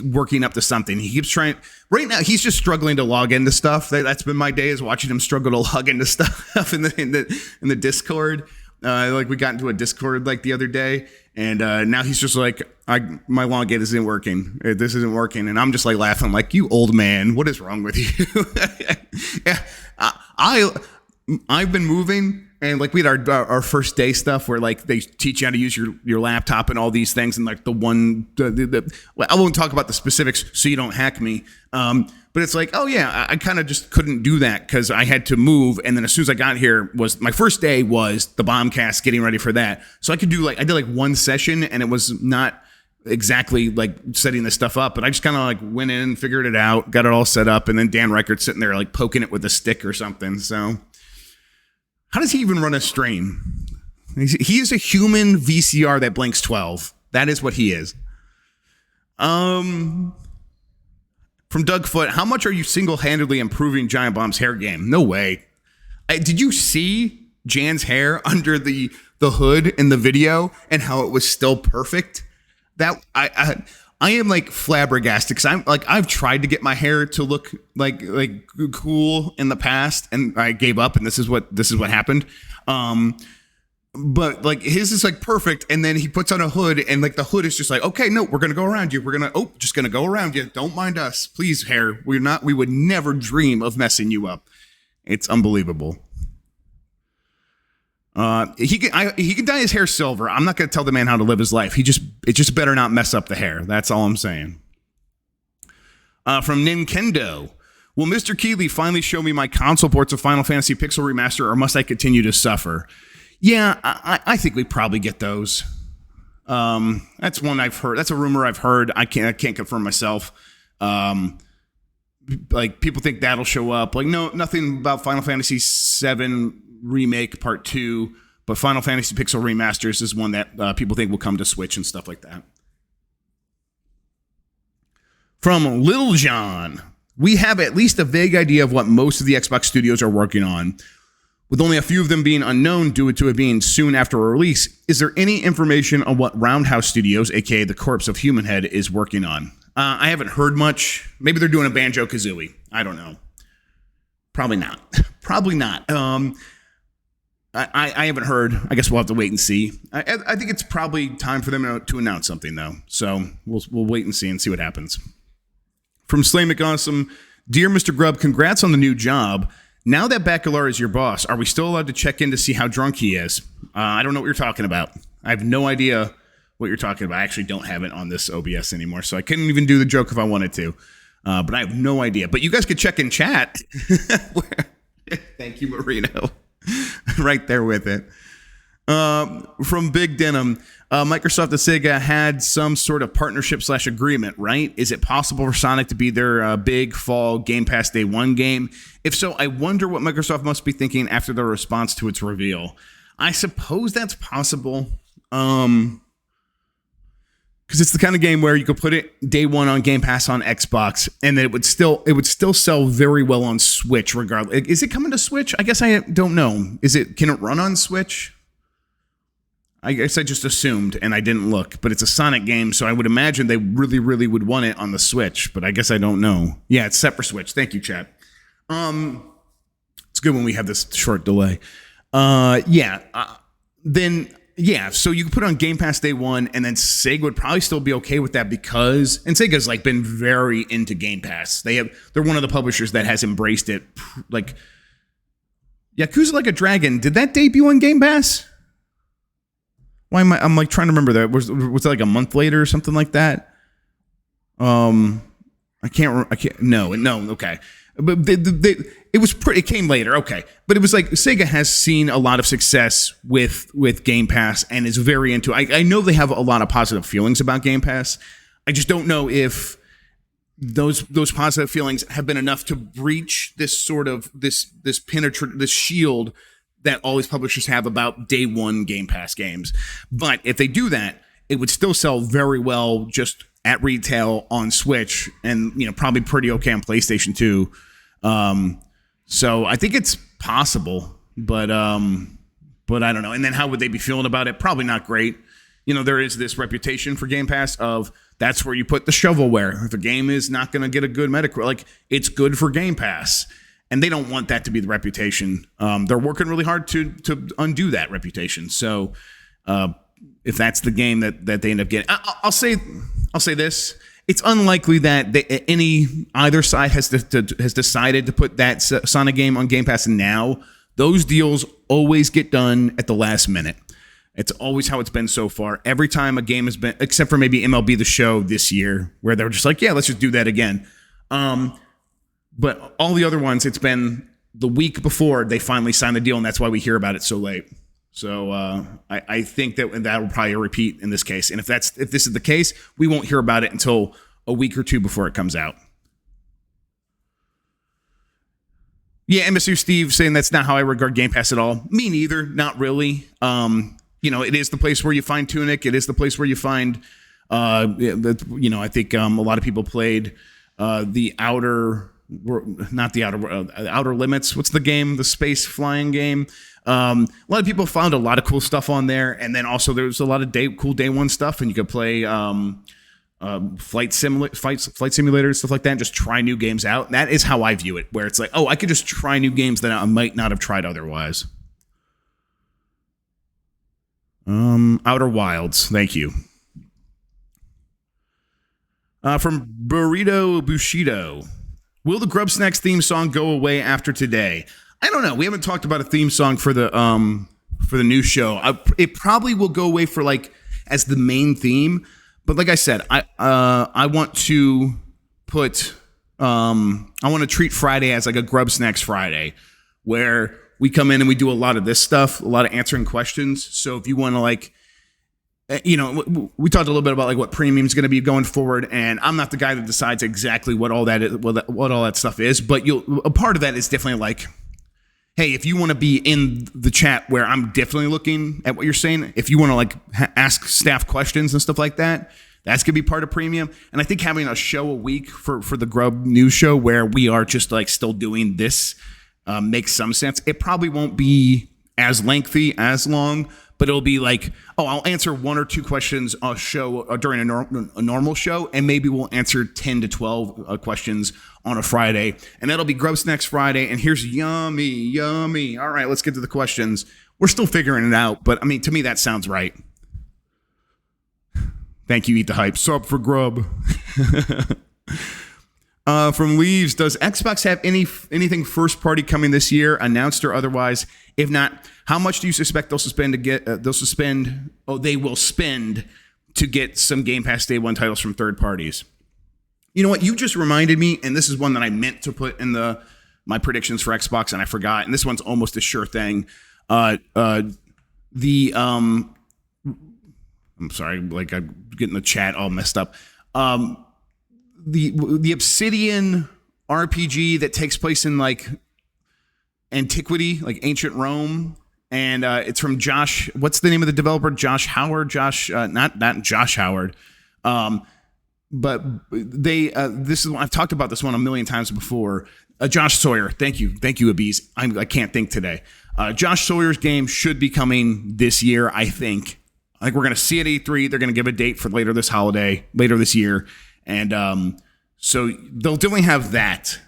working up to something. He keeps trying. Right now, he's just struggling to log into stuff. That's been my day, is watching him struggle to log into stuff in the Discord. Like, we got into a Discord like the other day, and now he's just like, my login isn't working. This isn't working, and I'm just like laughing, like, you old man, what is wrong with you? Yeah, I've been moving. And like, we had our first day stuff where like they teach you how to use your laptop and all these things, and like I won't talk about the specifics so you don't hack me. But it's like, oh yeah, I kind of just couldn't do that because I had to move, and then as soon as I got here, was my first day was the bombcast, getting ready for that. So I did like one session, and it was not exactly like setting this stuff up, but I just kind of like went in, figured it out, got it all set up, and then Dan Reichert's sitting there like poking it with a stick or something. So. How does he even run a stream? He is a human VCR that blinks 12. That is what he is. From Doug Foote, how much are you single-handedly improving Giant Bomb's hair game? No way. Did you see Jan's hair under the hood in the video and how it was still perfect? That I am like flabbergasted, because I've tried to get my hair to look like cool in the past, and I gave up, and this is what happened. But like, his is like perfect, and then he puts on a hood, and like the hood is just like, okay, no, we're gonna go around you. Just gonna go around you. Don't mind us, please, hair. We would never dream of messing you up. It's unbelievable. He can dye his hair silver. I'm not going to tell the man how to live his life. It just better not mess up the hair. That's all I'm saying. From Nintendo, will Mr. Keeley finally show me my console ports of Final Fantasy Pixel Remaster, or must I continue to suffer? Yeah, I think we probably get those. That's one I've heard. That's a rumor I've heard. I can't confirm myself. Like, people think that'll show up. Like, no, nothing about Final Fantasy VII Remake Part 2, but Final Fantasy Pixel Remasters is one that people think will come to Switch and stuff like that. From Lil John, we have at least a vague idea of what most of the Xbox studios are working on, with only a few of them being unknown due to it being soon after a release. Is there any information on what Roundhouse Studios, aka the corpse of Human Head, is working on? I haven't heard much. Maybe they're doing a Banjo-Kazooie. I don't know. Probably not. Probably not. I haven't heard. I guess we'll have to wait and see. I think it's probably time for them to announce something, though. So we'll wait and see what happens. From Slay McAwesome, dear Mr. Grubb, congrats on the new job. Now that Bacalar is your boss, are we still allowed to check in to see how drunk he is? I don't know what you're talking about. I have no idea what you're talking about. I actually don't have it on this OBS anymore, so I couldn't even do the joke if I wanted to. But I have no idea. But you guys could check in chat. Thank you, Marino. Right there with it. From Big Denim, Microsoft and Sega had some sort of partnership / agreement, right? Is it possible for Sonic to be their big fall Game Pass Day 1 game? If so, I wonder what Microsoft must be thinking after their response to its reveal. I suppose that's possible. Because it's the kind of game where you could put it day 1 on Game Pass on Xbox, and then it would still sell very well on Switch regardless. Is it coming to Switch? I guess I don't know. Can it run on Switch? I guess I just assumed, and I didn't look. But it's a Sonic game, so I would imagine they really, really would want it on the Switch. But I guess I don't know. Yeah, it's set for Switch. Thank you, chat. It's good when we have this short delay. Yeah, so you can put it on Game Pass Day 1, and then Sega would probably still be okay with that because, and Sega's like been very into Game Pass. They're one of the publishers that has embraced it like Yakuza Like a Dragon, did that debut on Game Pass? Why am I'm like trying to remember that. Was it like a month later or something like that? I can't, no, okay. But it came later, okay. But it was like Sega has seen a lot of success with Game Pass and is very into it. I know they have a lot of positive feelings about Game Pass. I just don't know if those positive feelings have been enough to breach this sort of this shield that all these publishers have about day one Game Pass games. But if they do that, it would still sell very well just at retail on Switch, and probably pretty okay on PlayStation 2. So I think it's possible, but I don't know. And then how would they be feeling about it? Probably not great. There is this reputation for Game Pass of that's where you put the shovelware. If a game is not going to get a good Metacritic, like it's good for Game Pass, and they don't want that to be the reputation. They're working really hard to undo that reputation. So if that's the game that they end up getting, I'll say this: it's unlikely that either side has decided to put that Sonic game on Game Pass now. Those deals always get done at the last minute. It's always how it's been so far. Every time a game has been, except for maybe MLB The Show this year, where they're just like, yeah, let's just do that again. But all the other ones, it's been the week before they finally sign the deal, and that's why we hear about it so late. So I think that will probably repeat in this case. And if this is the case, we won't hear about it until a week or two before it comes out. Yeah, MSU Steve saying that's not how I regard Game Pass at all. Me neither, not really. It is the place where you find Tunic. It is the place where you find, I think a lot of people played the Outer Limits. What's the game? The space flying game. A lot of people found a lot of cool stuff on there, and then also there's a lot of cool day one stuff, and you could play flight simulator stuff like that, and just try new games out. And that is how I view it, where it's like, oh, I could just try new games that I might not have tried otherwise. Outer Wilds, thank you. From Burrito Bushido, will the GrubbSnax theme song go away after today? I don't know. We haven't talked about a theme song for the new show. It probably will go away for as the main theme. But like I said, I want to treat Friday as like a GrubbSnax Friday, where we come in and we do a lot of this stuff, a lot of answering questions. So if you want to we talked a little bit about what premium is going to be going forward, and I'm not the guy that decides exactly what all that is, what all that stuff is. But a part of that is definitely hey, if you want to be in the chat where I'm definitely looking at what you're saying, if you want to ask staff questions and stuff like that, that's going to be part of premium. And I think having a show a week for the Grubb news show where we are just still doing this makes some sense. It probably won't be as lengthy, as long, but it'll be I'll answer one or two questions a show during a normal show, and maybe we'll answer 10 to 12 questions on a Friday, and that'll be GrubbSnax Friday. And here's yummy. All right, let's get to the questions. We're still figuring it out, but I mean, to me, that sounds right. Thank you, Eat the Hype. Sub for Grubb. From Leaves, does Xbox have anything first party coming this year, announced or otherwise? If not, how much do you suspect they'll spend to get some Game Pass Day 1 titles from third parties? You know what? You just reminded me, and this is one that I meant to put in my predictions for Xbox, and I forgot. And this one's almost a sure thing. I'm sorry, I'm getting the chat all messed up. The Obsidian RPG that takes place in antiquity, ancient Rome, and it's from Josh. What's the name of the developer? Josh Howard. Not Josh Howard. But they. This is I've talked about this one a million times before. Josh Sawyer. Thank you, Abiz. I can't think today. Josh Sawyer's game should be coming this year. I think we're going to see it at E3. They're going to give a date for later this year. And so they'll definitely have that.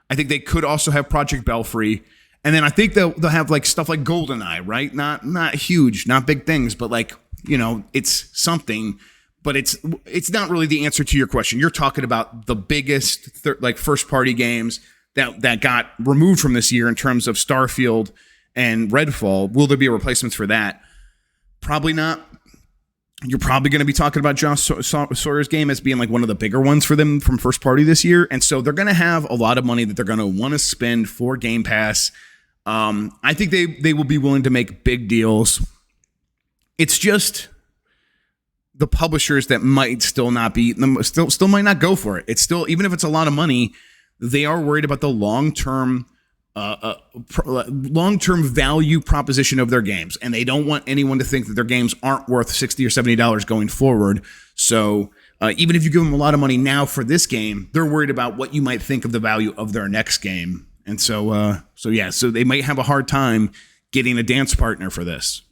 I think they could also have Project Belfry. And then I think they'll have stuff like GoldenEye, right? Not huge, not big things, but it's something. But it's not really the answer to your question. You're talking about the biggest first party games that got removed from this year in terms of Starfield and Redfall. Will there be a replacement for that? Probably not. You're probably going to be talking about Josh Sawyer's game as being like one of the bigger ones for them from first party this year. And so they're going to have a lot of money that they're going to want to spend for Game Pass. I think they will be willing to make big deals. It's just the publishers that might still not be, still might not go for it. It's still, even if it's a lot of money, they are worried about the long-term value proposition of their games, and they don't want anyone to think that their games aren't worth $60 or $70 going forward. So even if you give them a lot of money now for this game, they're worried about what you might think of the value of their next game. And so they might have a hard time getting a dance partner for this.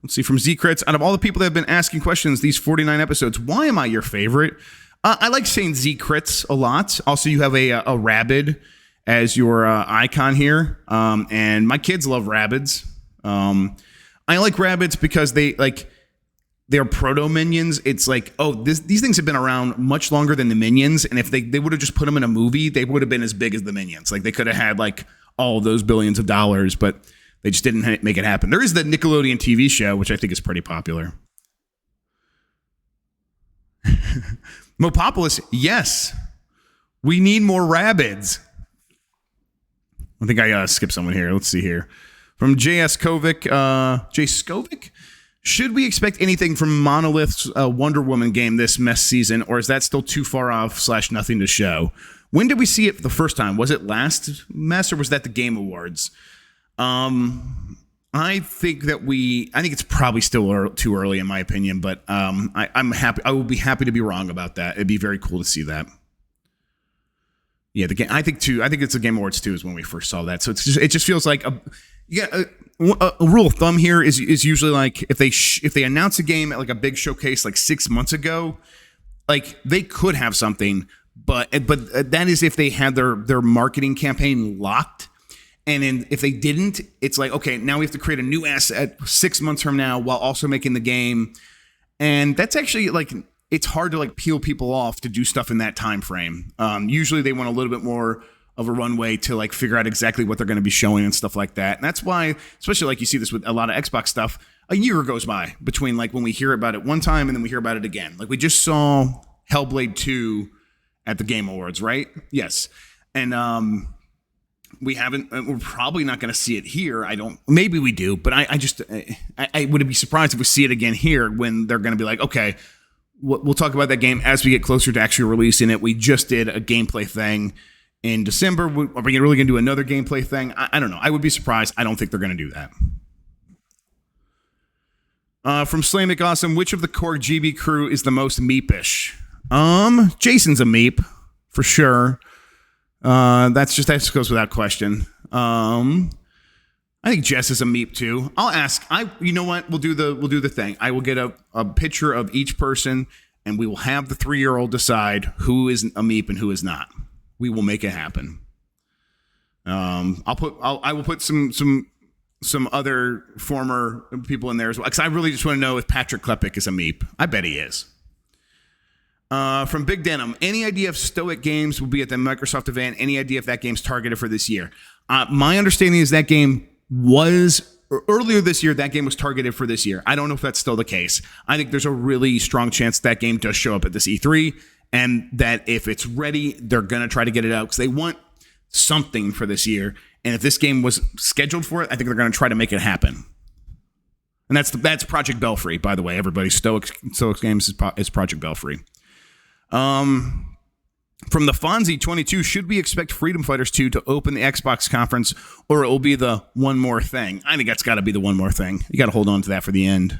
Let's see, from Z-Crits, out of all the people that have been asking questions these 49 episodes, why am I your favorite? I like saying Z-Crits a lot. Also, you have a rabbit as your icon here. And my kids love rabbits. I like rabbits because they're proto-minions. It's like, these things have been around much longer than the minions. And if they would have just put them in a movie, they would have been as big as the minions. Like, they could have had like all those billions of dollars, but they just didn't make it happen. There is the Nickelodeon TV show, which I think is pretty popular. Mopopolis, yes. We need more rabbits. I think I skipped someone here. Let's see here. From JS Kovic, J. Skovic, should we expect anything from Monolith's Wonder Woman game this mess season, or is that still too far off / nothing to show? When did we see it for the first time? Was it last mess, or was that the Game Awards? I think it's probably still too early in my opinion, but I'm happy. I will be happy to be wrong about that. It'd be very cool to see that. Yeah, the game. I think it's the Game Awards 2 is when we first saw that. So it just feels like a rule of thumb here is usually like if they announce a game at like a big showcase like 6 months ago, like they could have something, but that is if they had their marketing campaign locked. And if they didn't, it's like, okay, now we have to create a new asset 6 months from now while also making the game. And that's actually like, it's hard to like peel people off to do stuff in that time frame. Usually they want a little bit more of a runway to like figure out exactly what they're going to be showing and stuff like that. And that's why, especially like you see this with a lot of Xbox stuff, a year goes by between like when we hear about it one time and then we hear about it again. Like we just saw Hellblade 2 at the Game Awards, right? Yes. And we're probably not going to see it here. Maybe we do, but I wouldn't be surprised if we see it again here when they're going to be like, okay, we'll talk about that game as we get closer to actually releasing it. We just did a gameplay thing in December. Are we really going to do another gameplay thing? I don't know. I would be surprised. I don't think they're going to do that. From Slamic Awesome, which of the core GB crew is the most meepish? Jason's a meep for sure. That goes without question. I think Jess is a meep too. I'll ask. You know what? We'll do the thing. I will get a picture of each person, and we will have the 3-year-old decide who is a meep and who is not. We will make it happen. I will put some other former people in there as well, because I really just want to know if Patrick Klepek is a meep. I bet he is. From Big Denim, any idea if Stoic Games will be at the Microsoft event? Any idea if that game's targeted for this year? My understanding is that game was earlier this year. That game was targeted for this year. I don't know if that's still the case. I think there's a really strong chance that game does show up at this E3, and that if it's ready, they're gonna try to get it out because they want something for this year. And if this game was scheduled for it, I think they're gonna try to make it happen. And that's Project Belfry, by the way. Everybody, Stoic Games is Project Belfry. From the Fonzie 22, should we expect Freedom Fighters 2 to open the Xbox conference, or it will be the one more thing? I think that's got to be the one more thing. You got to hold on to that for the end.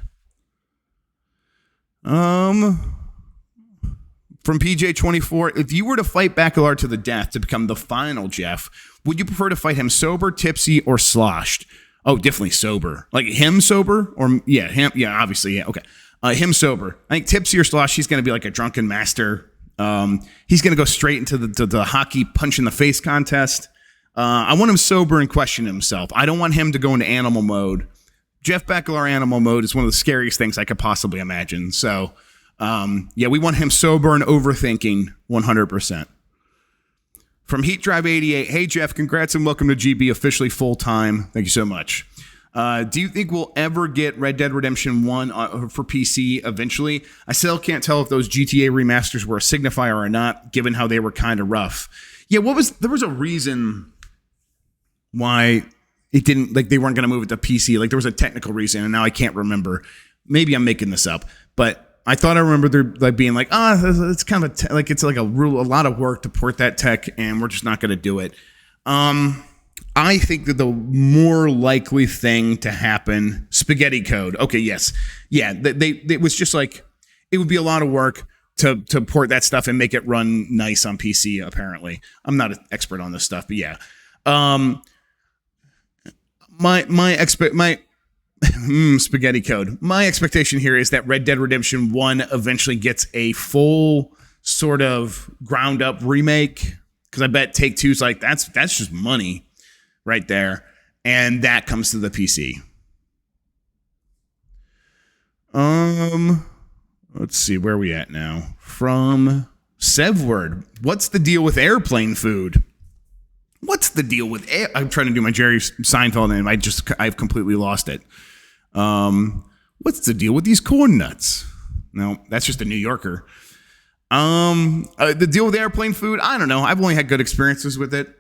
From PJ 24, if you were to fight Bacalar to the death to become the final Jeff, would you prefer to fight him sober, tipsy, or sloshed? Oh, definitely sober. Like him sober, or him? Yeah, obviously, yeah. Okay. Him sober. I think tipsy or slosh, he's going to be like a drunken master. He's going to go straight into the hockey punch in the face contest. I want him sober and question himself. I don't want him to go into animal mode. Jeff Bacalar animal mode is one of the scariest things I could possibly imagine. So, we want him sober and overthinking 100%. From Heat Drive 88, hey Jeff, congrats and welcome to GB officially full time. Thank you so much. Do you think we'll ever get Red Dead Redemption 1 for PC eventually? I still can't tell if those GTA remasters were a signifier or not, given how they were kind of rough. Yeah, there was a reason why it didn't, like they weren't going to move it to PC. Like there was a technical reason, and now I can't remember. Maybe I'm making this up, but I thought I remember there like being like, it's kind of it's like a lot of work to port that tech, and we're just not going to do it. I think that the more likely thing to happen, spaghetti code. Okay, yes. Yeah, it was just like, it would be a lot of work to port that stuff and make it run nice on PC, apparently. I'm not an expert on this stuff, but yeah. Spaghetti code. My expectation here is that Red Dead Redemption 1 eventually gets a full sort of ground up remake, because I bet Take-Two's like, that's just money right there, and that comes to the PC. Let's see, where are we at now? From Sevward, what's the deal with airplane food? What's the deal with I'm trying to do my Jerry Seinfeld, and I've completely lost it. What's the deal with these corn nuts? No, that's just a New Yorker. The deal with airplane food, I don't know. I've only had good experiences with it.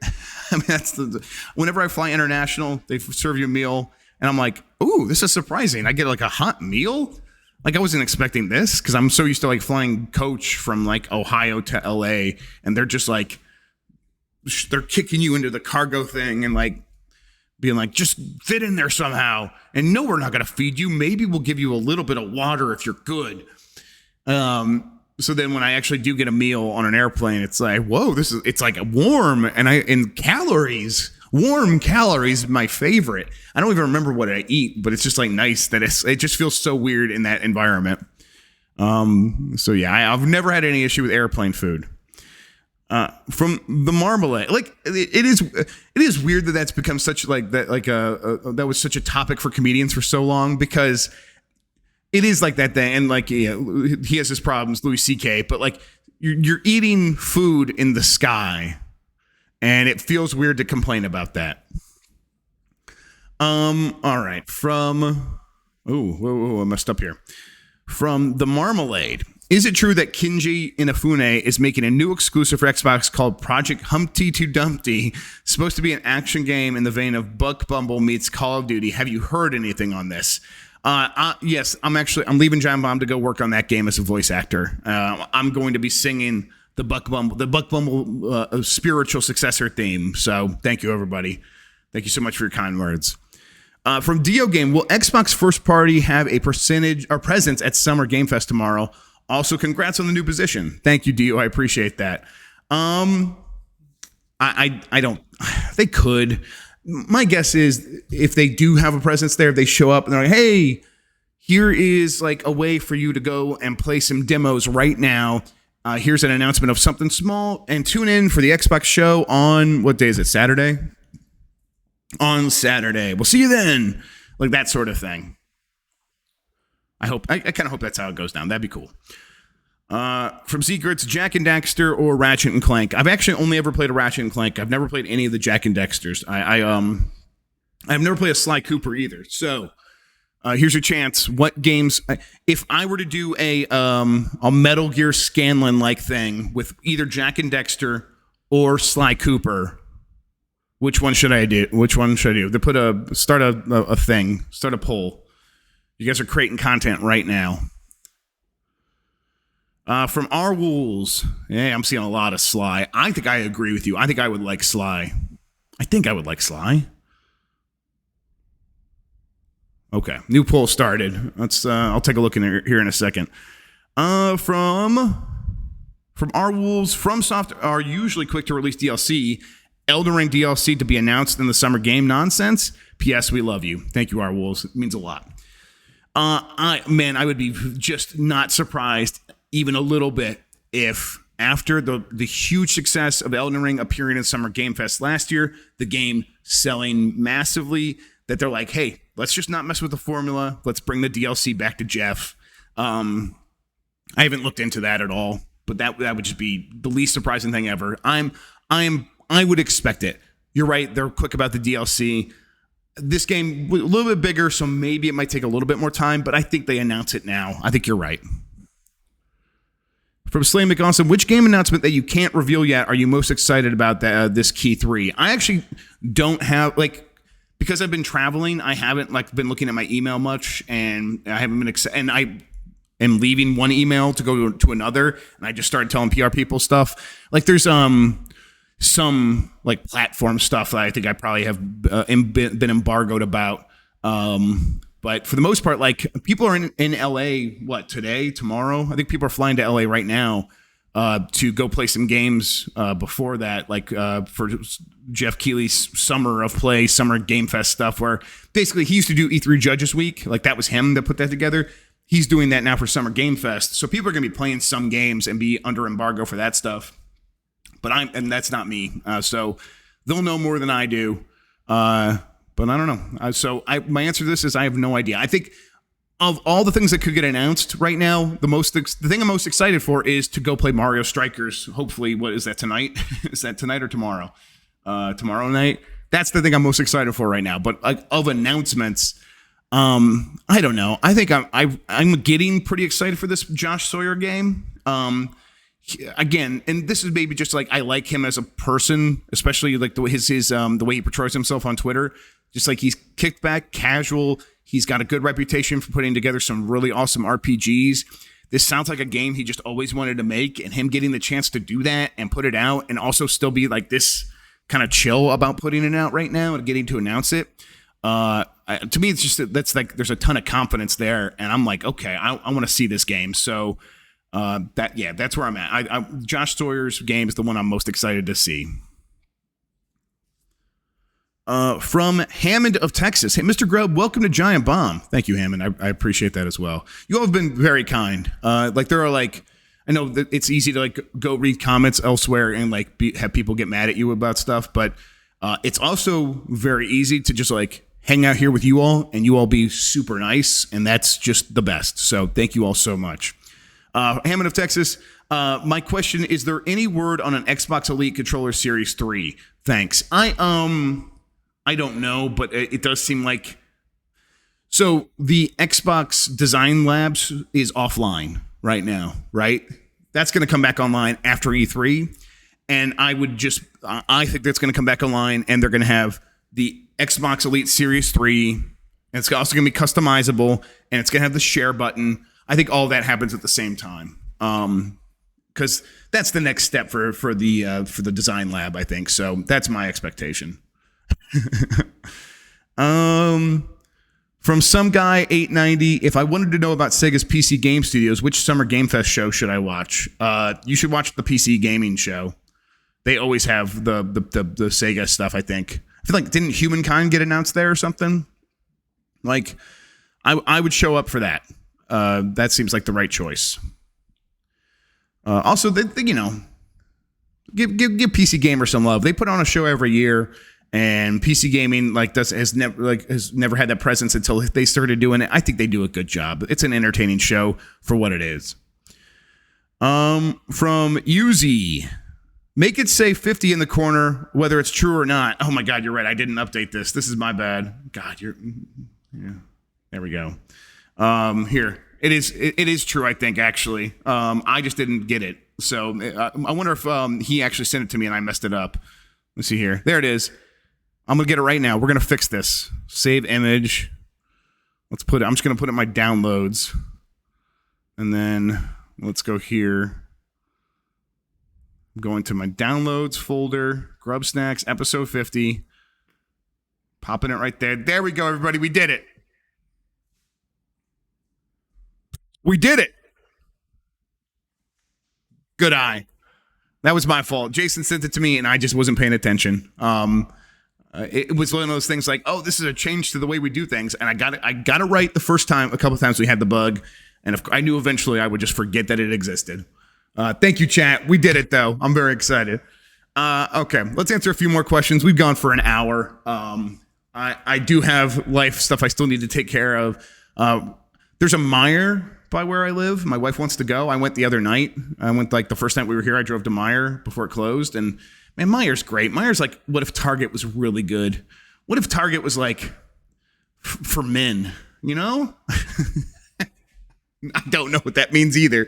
I mean, whenever I fly international, they serve you a meal, and I'm like, ooh, this is surprising. I get like a hot meal? Like, I wasn't expecting this, because I'm so used to like flying coach from like Ohio to LA, and they're just like, they're kicking you into the cargo thing and like being like, just fit in there somehow. And no, we're not going to feed you. Maybe we'll give you a little bit of water if you're good. So then when I actually do get a meal on an airplane, it's like, whoa, it's like warm, and calories, warm calories, my favorite. I don't even remember what I eat, but it's just like nice that it just feels so weird in that environment. So yeah, I've never had any issue with airplane food. From the Marmalade, like it is weird that that's become such like that, like that was such a topic for comedians for so long, because it is like that thing, and like he has his problems, Louis C.K., but like you're eating food in the sky, and it feels weird to complain about that. All right, from I messed up here. From the Marmalade. Is it true that Kinji Inafune is making a new exclusive for Xbox called Project Humpty Dumpty, supposed to be an action game in the vein of Buck Bumble meets Call of Duty? Have you heard anything on this? Yes, I'm leaving Giant Bomb to go work on that game as a voice actor. I'm going to be singing the Buck Bumble spiritual successor theme. So thank you, everybody. Thank you so much for your kind words. From Dio Game, will Xbox first party have a percentage or presence at Summer Game Fest tomorrow? Also, congrats on the new position. Thank you, Dio. I appreciate that. I don't. They could. My guess is if they do have a presence there, they show up and they're like, hey, here is like a way for you to go and play some demos right now. Here's an announcement of something small, and tune in for the Xbox show on, what day is it? Saturday? On Saturday. We'll see you then. Like that sort of thing. I kind of hope that's how it goes down. That'd be cool. From Secrets, Jack and Daxter or Ratchet and Clank. I've actually only ever played a Ratchet and Clank. I've never played any of the Jack and Daxters. I've never played a Sly Cooper either. So here's your chance. What games? If I were to do a Metal Gear Scanlan like thing with either Jack and Daxter or Sly Cooper, which one should I do? They start a poll. You guys are creating content right now. From Our Wolves. Yeah, I'm seeing a lot of Sly. I think I agree with you. I think I would like Sly. Okay, new poll started. I'll take a look in here in a second. From Our Wolves, FromSoft are usually quick to release DLC. Elden Ring DLC to be announced in the summer game nonsense. P.S. We love you. Thank you, Our Wolves. It means a lot. I would be just not surprised even a little bit if after the huge success of Elden Ring appearing in Summer Game Fest last year, the game selling massively, that they're like, hey, let's just not mess with the formula. Let's bring the DLC back to Jeff. I haven't looked into that at all, but that would just be the least surprising thing ever. I'm I would expect it. You're right. They're quick about the DLC. This game a little bit bigger, so maybe it might take a little bit more time, but I think they announce it now. I think you're right. From Slay McAwesome, which game announcement that you can't reveal yet are you most excited about this Key 3? I actually don't have, because I've been traveling, I haven't been looking at my email much, and I haven't been and I am leaving one email to go to another, and I just started telling PR people stuff. There's some platform stuff that I think I probably have been embargoed about. But for the most part, people are in LA, today, tomorrow? I think people are flying to LA right now to go play some games before that, for Jeff Keighley's Summer of Play, Summer Game Fest stuff, where basically he used to do E3 Judges Week. That was him that put that together. He's doing that now for Summer Game Fest. So people are going to be playing some games and be under embargo for that stuff. And that's not me. So they'll know more than I do. But I don't know. My answer to this is I have no idea. I think of all the things that could get announced right now, the thing I'm most excited for is to go play Mario Strikers. Hopefully, what is that, tonight? Is that tonight or tomorrow? Tomorrow night. That's the thing I'm most excited for right now. But of announcements, I don't know. I think I'm getting pretty excited for this Josh Sawyer game. Again, and this is maybe just I like him as a person, especially the way the way he portrays himself on Twitter. Just he's kicked back, casual. He's got a good reputation for putting together some really awesome RPGs. This sounds like a game he just always wanted to make, and him getting the chance to do that and put it out, and also still be this kind of chill about putting it out right now and getting to announce it. To me, it's just that's there's a ton of confidence there, and I'm okay, I want to see this game. So that's where I'm at. Josh Sawyer's game is the one I'm most excited to see. From Hammond of Texas. Hey, Mr. Grubb, welcome to Giant Bomb. Thank you, Hammond. I appreciate that as well. You all have been very kind. There are I know that it's easy to go read comments elsewhere and have people get mad at you about stuff, but it's also very easy to just hang out here with you all and you all be super nice, and that's just the best. So thank you all so much. Hammond of Texas, my question, is there any word on an Xbox Elite Controller Series 3? Thanks. I don't know, but it does seem so the Xbox Design Labs is offline right now, right? That's going to come back online after E3, and I think that's going to come back online, and they're going to have the Xbox Elite Series 3, and it's also going to be customizable, and it's going to have the share button. I think all that happens at the same time, because that's the next step for the Design Lab, I think. So that's my expectation. From some guy 890, if I wanted to know about Sega's PC Game Studios, which Summer Game Fest show should I watch? You should watch the PC Gaming show. They always have the Sega stuff, I think. I feel didn't Humankind get announced there or something? I would show up for that. That seems like the right choice. Also, give PC Gamer some love. They put on a show every year, and PC Gaming has never had that presence until they started doing it. I think they do a good job. It's an entertaining show for what it is. From Uzi, make it say 50 in the corner, whether it's true or not. Oh my God, you're right. I didn't update this. This is my bad. God, yeah. There we go. Here. It is true, I think, actually. I just didn't get it. So I wonder if he actually sent it to me and I messed it up. Let's see here. There it is. I'm going to get it right now. We're going to fix this. Save image. I'm just going to put it in my downloads. And then let's go here. I'm going to my downloads folder. GrubbSnax, episode 50. Popping it right there. There we go, everybody. We did it. We did it. Good eye. That was my fault. Jason sent it to me, and I just wasn't paying attention. It was one of those things oh, this is a change to the way we do things, and I got it right the first time. A couple of times we had the bug, and I knew eventually I would just forget that it existed. Thank you, chat. We did it, though. I'm very excited. Okay, let's answer a few more questions. We've gone for an hour. I do have life stuff I still need to take care of. There's a Meijer by where I live. My wife wants to go. I went the other night. I went the first night we were here. I drove to Meijer before it closed, and Man, Meyer's great. Meyer's like, what if Target was really good? What if Target was like for men, you know? I don't know what that means either,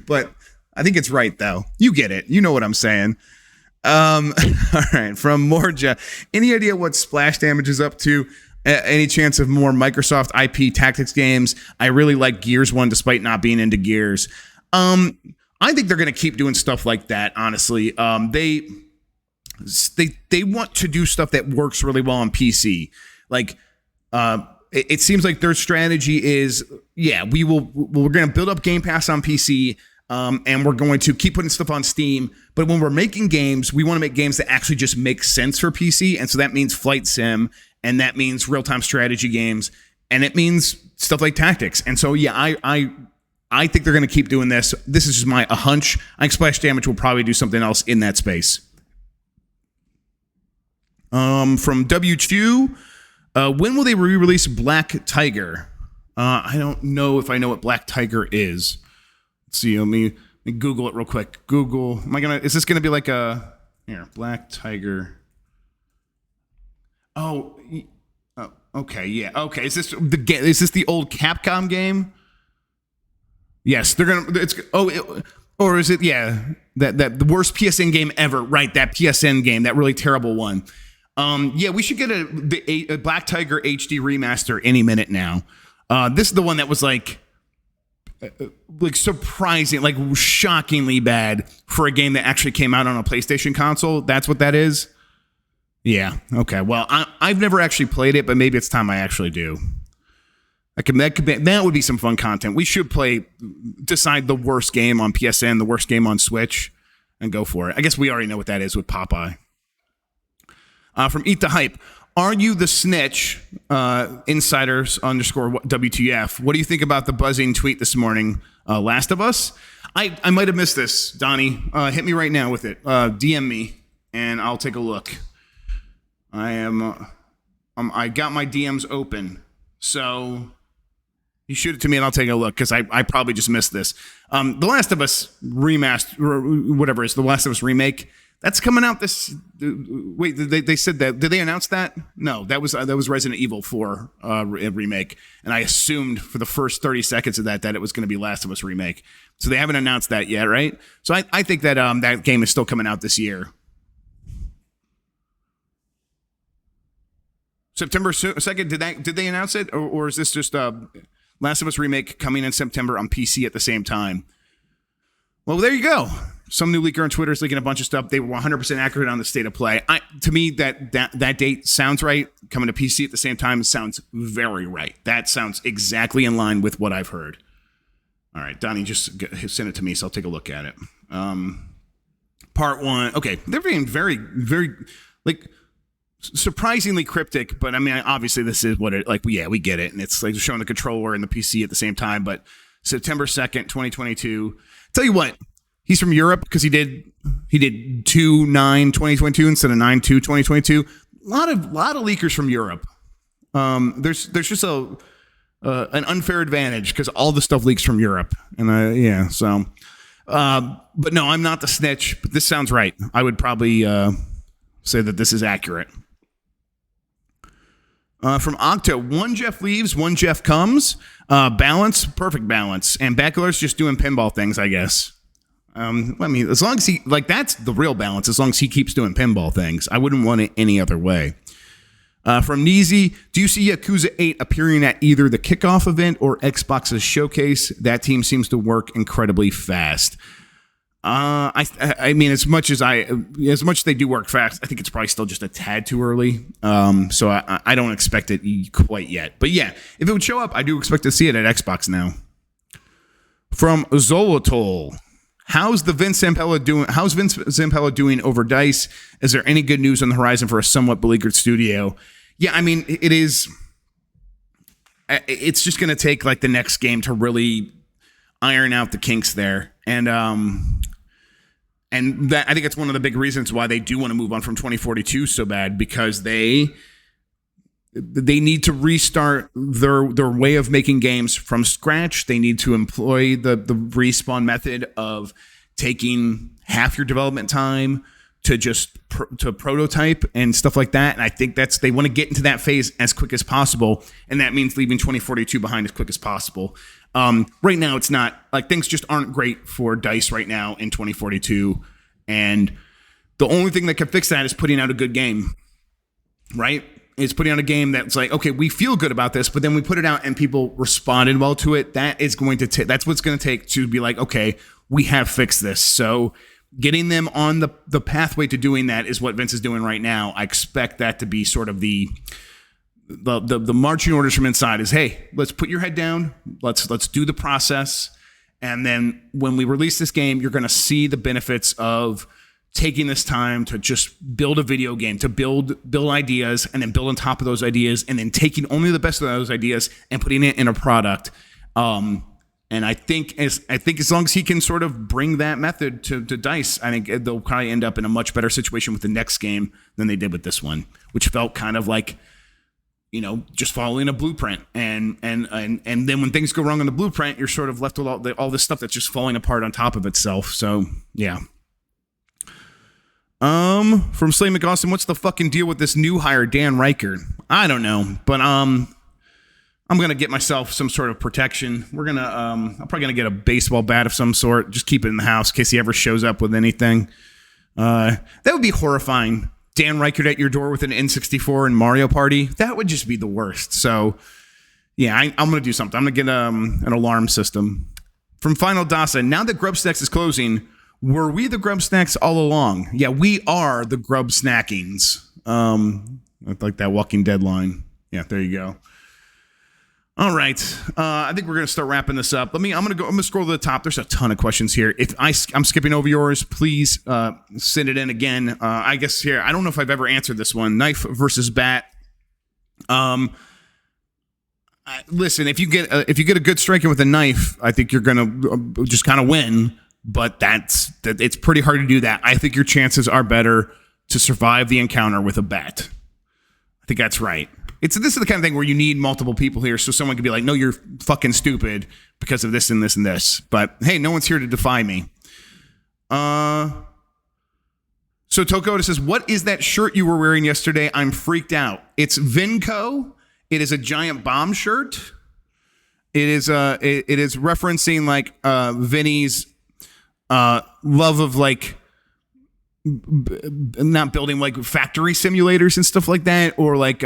but I think it's right though. You get it. You know what I'm saying. All right. From Morja, any idea what Splash Damage is up to? Any chance of more Microsoft IP tactics games? I really like Gears 1 despite not being into Gears. I think they're going to keep doing stuff like that, honestly. They want to do stuff that works really well on PC. Like, it seems like their strategy is, we're going to build up Game Pass on PC, and we're going to keep putting stuff on Steam. But when we're making games, we want to make games that actually just make sense for PC. And so that means flight sim, and that means real-time strategy games, and it means stuff like tactics. And so, I think they're going to keep doing this. This is just a hunch. I think Splash Damage will probably do something else in that space. From WQ, when will they re-release Black Tiger? I don't know if I know what Black Tiger is. Let's see. Let me Google it real quick. Google. Is this gonna be like Black Tiger? Oh, okay. Yeah. Okay. Is this the old Capcom game? Yes, they're gonna. Or is it? Yeah, that the worst PSN game ever. Right, that PSN game, that really terrible one. We should get a Black Tiger HD remaster any minute now. This is the one that was like surprising, like shockingly bad for a game that actually came out on a PlayStation console. That's what that is. Yeah. Okay. Well, I've never actually played it, but maybe it's time I actually do. That would be some fun content. We should decide the worst game on PSN, the worst game on Switch, and go for it. I guess we already know what that is with Popeye. From Eat the Hype, are you the snitch? Insiders _ WTF. What do you think about the buzzing tweet this morning? Last of Us? I might have missed this, Donnie. Hit me right now with it. DM me, and I'll take a look. I got my DMs open, so you shoot it to me and I'll take a look, because I probably just missed this. The Last of Us Remastered, or whatever it is, the Last of Us Remake, that's coming out this. Wait, they said that? Did they announce that? No, that was Resident Evil 4 remake, and I assumed for the first 30 seconds of that it was going to be Last of Us Remake. So they haven't announced that yet, right? So I think that that game is still coming out this year. September 2nd. Did they announce it, or is this just Last of Us Remake coming in September on PC at the same time? Well, there you go. Some new leaker on Twitter is leaking a bunch of stuff. They were 100% accurate on the state of play. To me, that date sounds right. Coming to PC at the same time sounds very right. That sounds exactly in line with what I've heard. All right, Donnie, just send it to me, so I'll take a look at it. Part 1. Okay, they're being very, very, surprisingly cryptic, but I mean, obviously this is what it, we get it, and it's like showing the controller and the PC at the same time. But September 2nd, 2022. Tell you what, he's from Europe, because he did 2/9/2022 instead of 9/2/2022. A lot of leakers from Europe. There's just an unfair advantage, because all the stuff leaks from Europe, and but no, I'm not the snitch, but this sounds right. I would probably say that this is accurate. From Octa, one Jeff leaves, one Jeff comes. Balance, perfect balance. And Beckler's just doing pinball things, I guess. I mean, as long as he, that's the real balance, as long as he keeps doing pinball things. I wouldn't want it any other way. From Neezy, do you see Yakuza 8 appearing at either the kickoff event or Xbox's showcase? That team seems to work incredibly fast. I mean, as much as they do work fast, I think it's probably still just a tad too early. So I don't expect it quite yet. But yeah, if it would show up, I do expect to see it at Xbox now. From Zolotol, how's Vince Zampella doing over DICE? Is there any good news on the horizon for a somewhat beleaguered studio? Yeah, I mean, it's just going to take the next game to really iron out the kinks there. And that, I think it's one of the big reasons why they do want to move on from 2042 so bad, because they need to restart their way of making games from scratch. They need to employ the respawn method of taking half your development time to just to prototype and stuff like that. And I think they want to get into that phase as quick as possible. And that means leaving 2042 behind as quick as possible. Right now, it's not like things just aren't great for DICE right now in 2042. And the only thing that can fix that is putting out a good game, right? It's putting out a game that's like, okay, we feel good about this, but then we put it out and people responded well to it. That's what's going to take to be like, okay, we have fixed this. So getting them on the pathway to doing that is what Vince is doing right now. I expect that to be sort of the marching orders from inside is, hey, let's put your head down. Let's do the process. And then when we release this game, you're going to see the benefits of taking this time to just build a video game, to build ideas and then build on top of those ideas and then taking only the best of those ideas and putting it in a product. And I think as long as he can sort of bring that method to DICE, I think they'll probably end up in a much better situation with the next game than they did with this one, which felt kind of like, just following a blueprint. And then when things go wrong on the blueprint, you're sort of left with all this stuff that's just falling apart on top of itself. So yeah. From Slay McAustin, what's the fucking deal with this new hire, Dan Reichert? I don't know, but I'm gonna get myself some sort of protection. I'm probably gonna get a baseball bat of some sort. Just keep it in the house in case he ever shows up with anything. That would be horrifying. Dan Reichert at your door with an N64 and Mario Party. That would just be the worst. So yeah, I'm gonna do something. I'm gonna get an alarm system. From Final Dasa, now that GrubbSnax is closing, were we the GrubbSnax all along? Yeah, we are the GrubbSnackings. I like that Walking Dead line. Yeah, there you go. All right, I think we're gonna start wrapping this up. I'm gonna scroll to the top. There's a ton of questions here. If I'm skipping over yours, please send it in again. I guess here, I don't know if I've ever answered this one. Knife versus bat. Listen, if you get a good striker with a knife, I think you're gonna just kind of win. But it's pretty hard to do that. I think your chances are better to survive the encounter with a bat. I think that's right. This is the kind of thing where you need multiple people here so someone can be like, no, you're fucking stupid because of this and this and this. But hey, no one's here to defy me. So Tokoda says, what is that shirt you were wearing yesterday? I'm freaked out. It's Vinco. It is a giant bomb shirt. It is referencing like Vinny's love of like not building like factory simulators and stuff like that, or like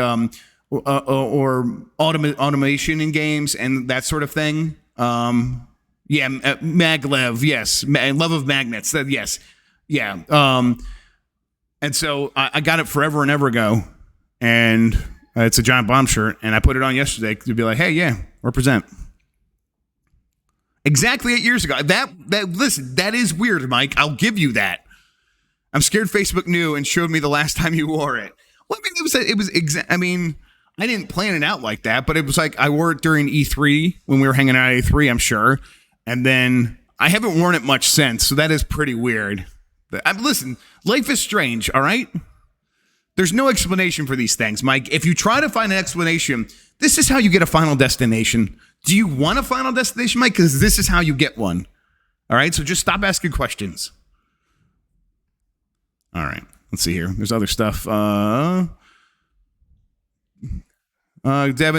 or automation in games and that sort of thing. Maglev, yes, love of magnets. Yes, yeah. And so I got it forever and ever ago, and it's a giant bomb shirt, and I put it on yesterday to be like, hey, yeah, represent. Exactly 8 years ago. Listen, that is weird, Mike. I'll give you that. I'm scared Facebook knew and showed me the last time you wore it. Well, I mean, I didn't plan it out like that, but it was like I wore it during E3 when we were hanging out at E3, I'm sure. And then I haven't worn it much since, so that is pretty weird. Listen, life is strange, all right? There's no explanation for these things, Mike. If you try to find an explanation, this is how you get a Final Destination. Do you want a Final Destination, Mike? Because this is how you get one. All right, so just stop asking questions. All right, let's see here. There's other stuff. Devin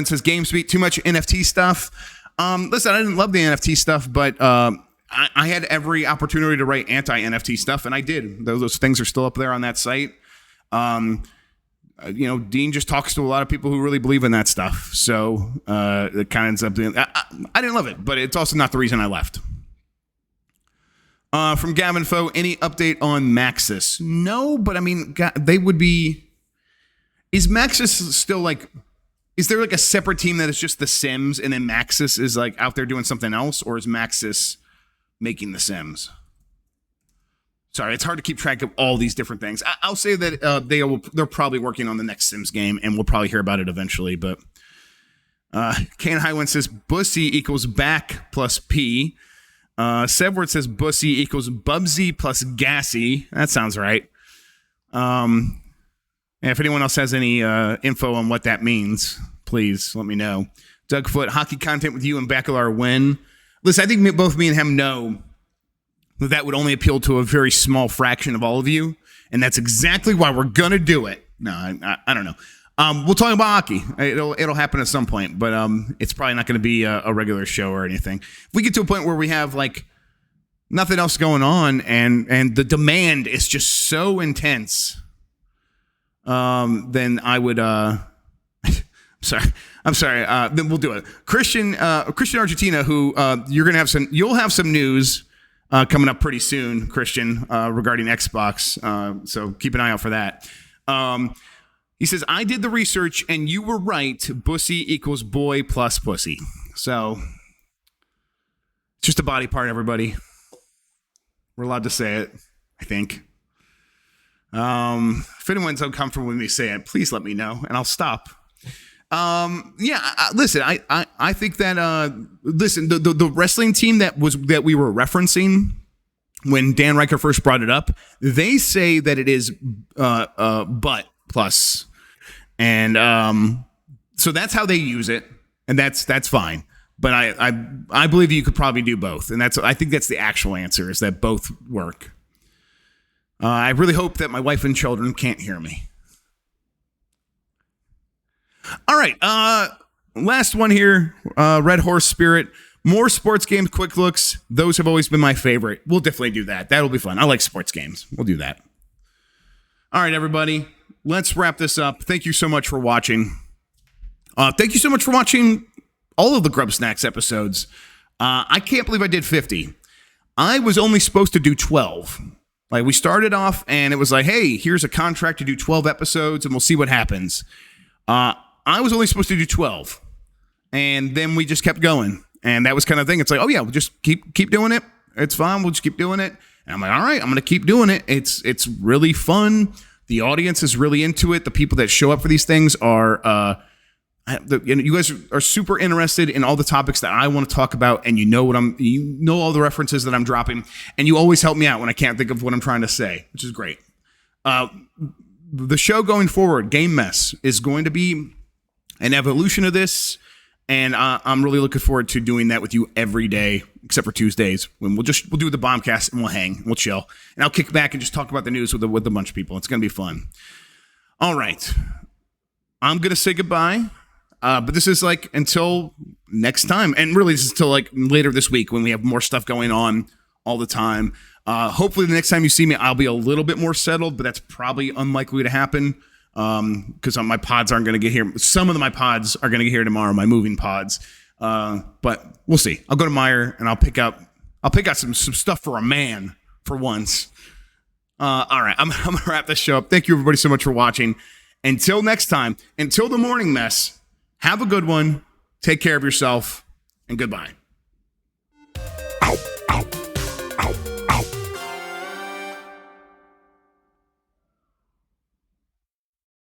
says, GameSpeak, too much NFT stuff. Listen, I didn't love the NFT stuff, but I had every opportunity to write anti-NFT stuff, and I did. Those things are still up there on that site. Dean just talks to a lot of people who really believe in that stuff. So it kind of ends up being, I didn't love it, but it's also not the reason I left. From Gavin Foe, any update on Maxis? No, but I mean, they would be, is Maxis still like, is there like a separate team that is just the Sims and then Maxis is like out there doing something else, or is Maxis making the Sims? Sorry, it's hard to keep track of all these different things. I'll say that they're probably working on the next Sims game, and we'll probably hear about it eventually. But Kane Highwind says Bussy equals back plus P. Sevward says Bussy equals Bubsy plus Gassy. That sounds right. If anyone else has any info on what that means, please let me know. Doug Foot, hockey content with you and Bacalar win. Listen, I think both me and him know that would only appeal to a very small fraction of all of you. And that's exactly why we're going to do it. No, I don't know. We'll talk about hockey. It'll happen at some point, but it's probably not going to be a regular show or anything. If we get to a point where we have like nothing else going on and the demand is just so intense, then I would I'm sorry. Then we'll do it. Christian Argentina, who you'll have some news coming up pretty soon, Christian, regarding Xbox. So keep an eye out for that. He says, I did the research and you were right. Bussy equals boy plus pussy. So it's just a body part, everybody. We're allowed to say it, I think. If anyone's uncomfortable with me saying it, please let me know and I'll stop. Listen, I think that, the wrestling team that we were referencing when Dan Riker first brought it up, they say that it is, butt plus. And, so that's how they use it. And that's fine. But I believe you could probably do both. And I think that's the actual answer, is that both work. I really hope that my wife and children can't hear me. All right, last one here, Red Horse Spirit. More sports games, quick looks. Those have always been my favorite. We'll definitely do that. That'll be fun. I like sports games. We'll do that. All right, everybody, let's wrap this up. Thank you so much for watching. Thank you so much for watching all of the GrubbSnax episodes. I can't believe I did 50. I was only supposed to do 12. Like, we started off, and it was like, hey, here's a contract to do 12 episodes, and we'll see what happens. I was only supposed to do 12, and then we just kept going, and that was kind of the thing. It's like, oh yeah, we'll just keep doing it. It's fine. We'll just keep doing it. And I'm like, all right, I'm going to keep doing it. It's really fun. The audience is really into it. The people that show up for these things are, you guys are super interested in all the topics that I want to talk about, and you know all the references that I'm dropping, and you always help me out when I can't think of what I'm trying to say, which is great. The show going forward, Game Mess, is going to be an evolution of this, and I'm really looking forward to doing that with you every day, except for Tuesdays, when we'll do the Bombcast and we'll hang, we'll chill, and I'll kick back and just talk about the news with a bunch of people. It's gonna be fun. All right, I'm gonna say goodbye, but this is like until next time, and really this is until like later this week when we have more stuff going on all the time. Hopefully the next time you see me, I'll be a little bit more settled, but that's probably unlikely to happen. Because my pods aren't going to get here. Some of my pods are going to get here tomorrow, my moving pods. But we'll see. I'll go to Meyer and I'll pick out some stuff for a man for once. All right. I'm going to wrap this show up. Thank you everybody so much for watching. Until next time, until the morning mess, have a good one. Take care of yourself and goodbye. Ow.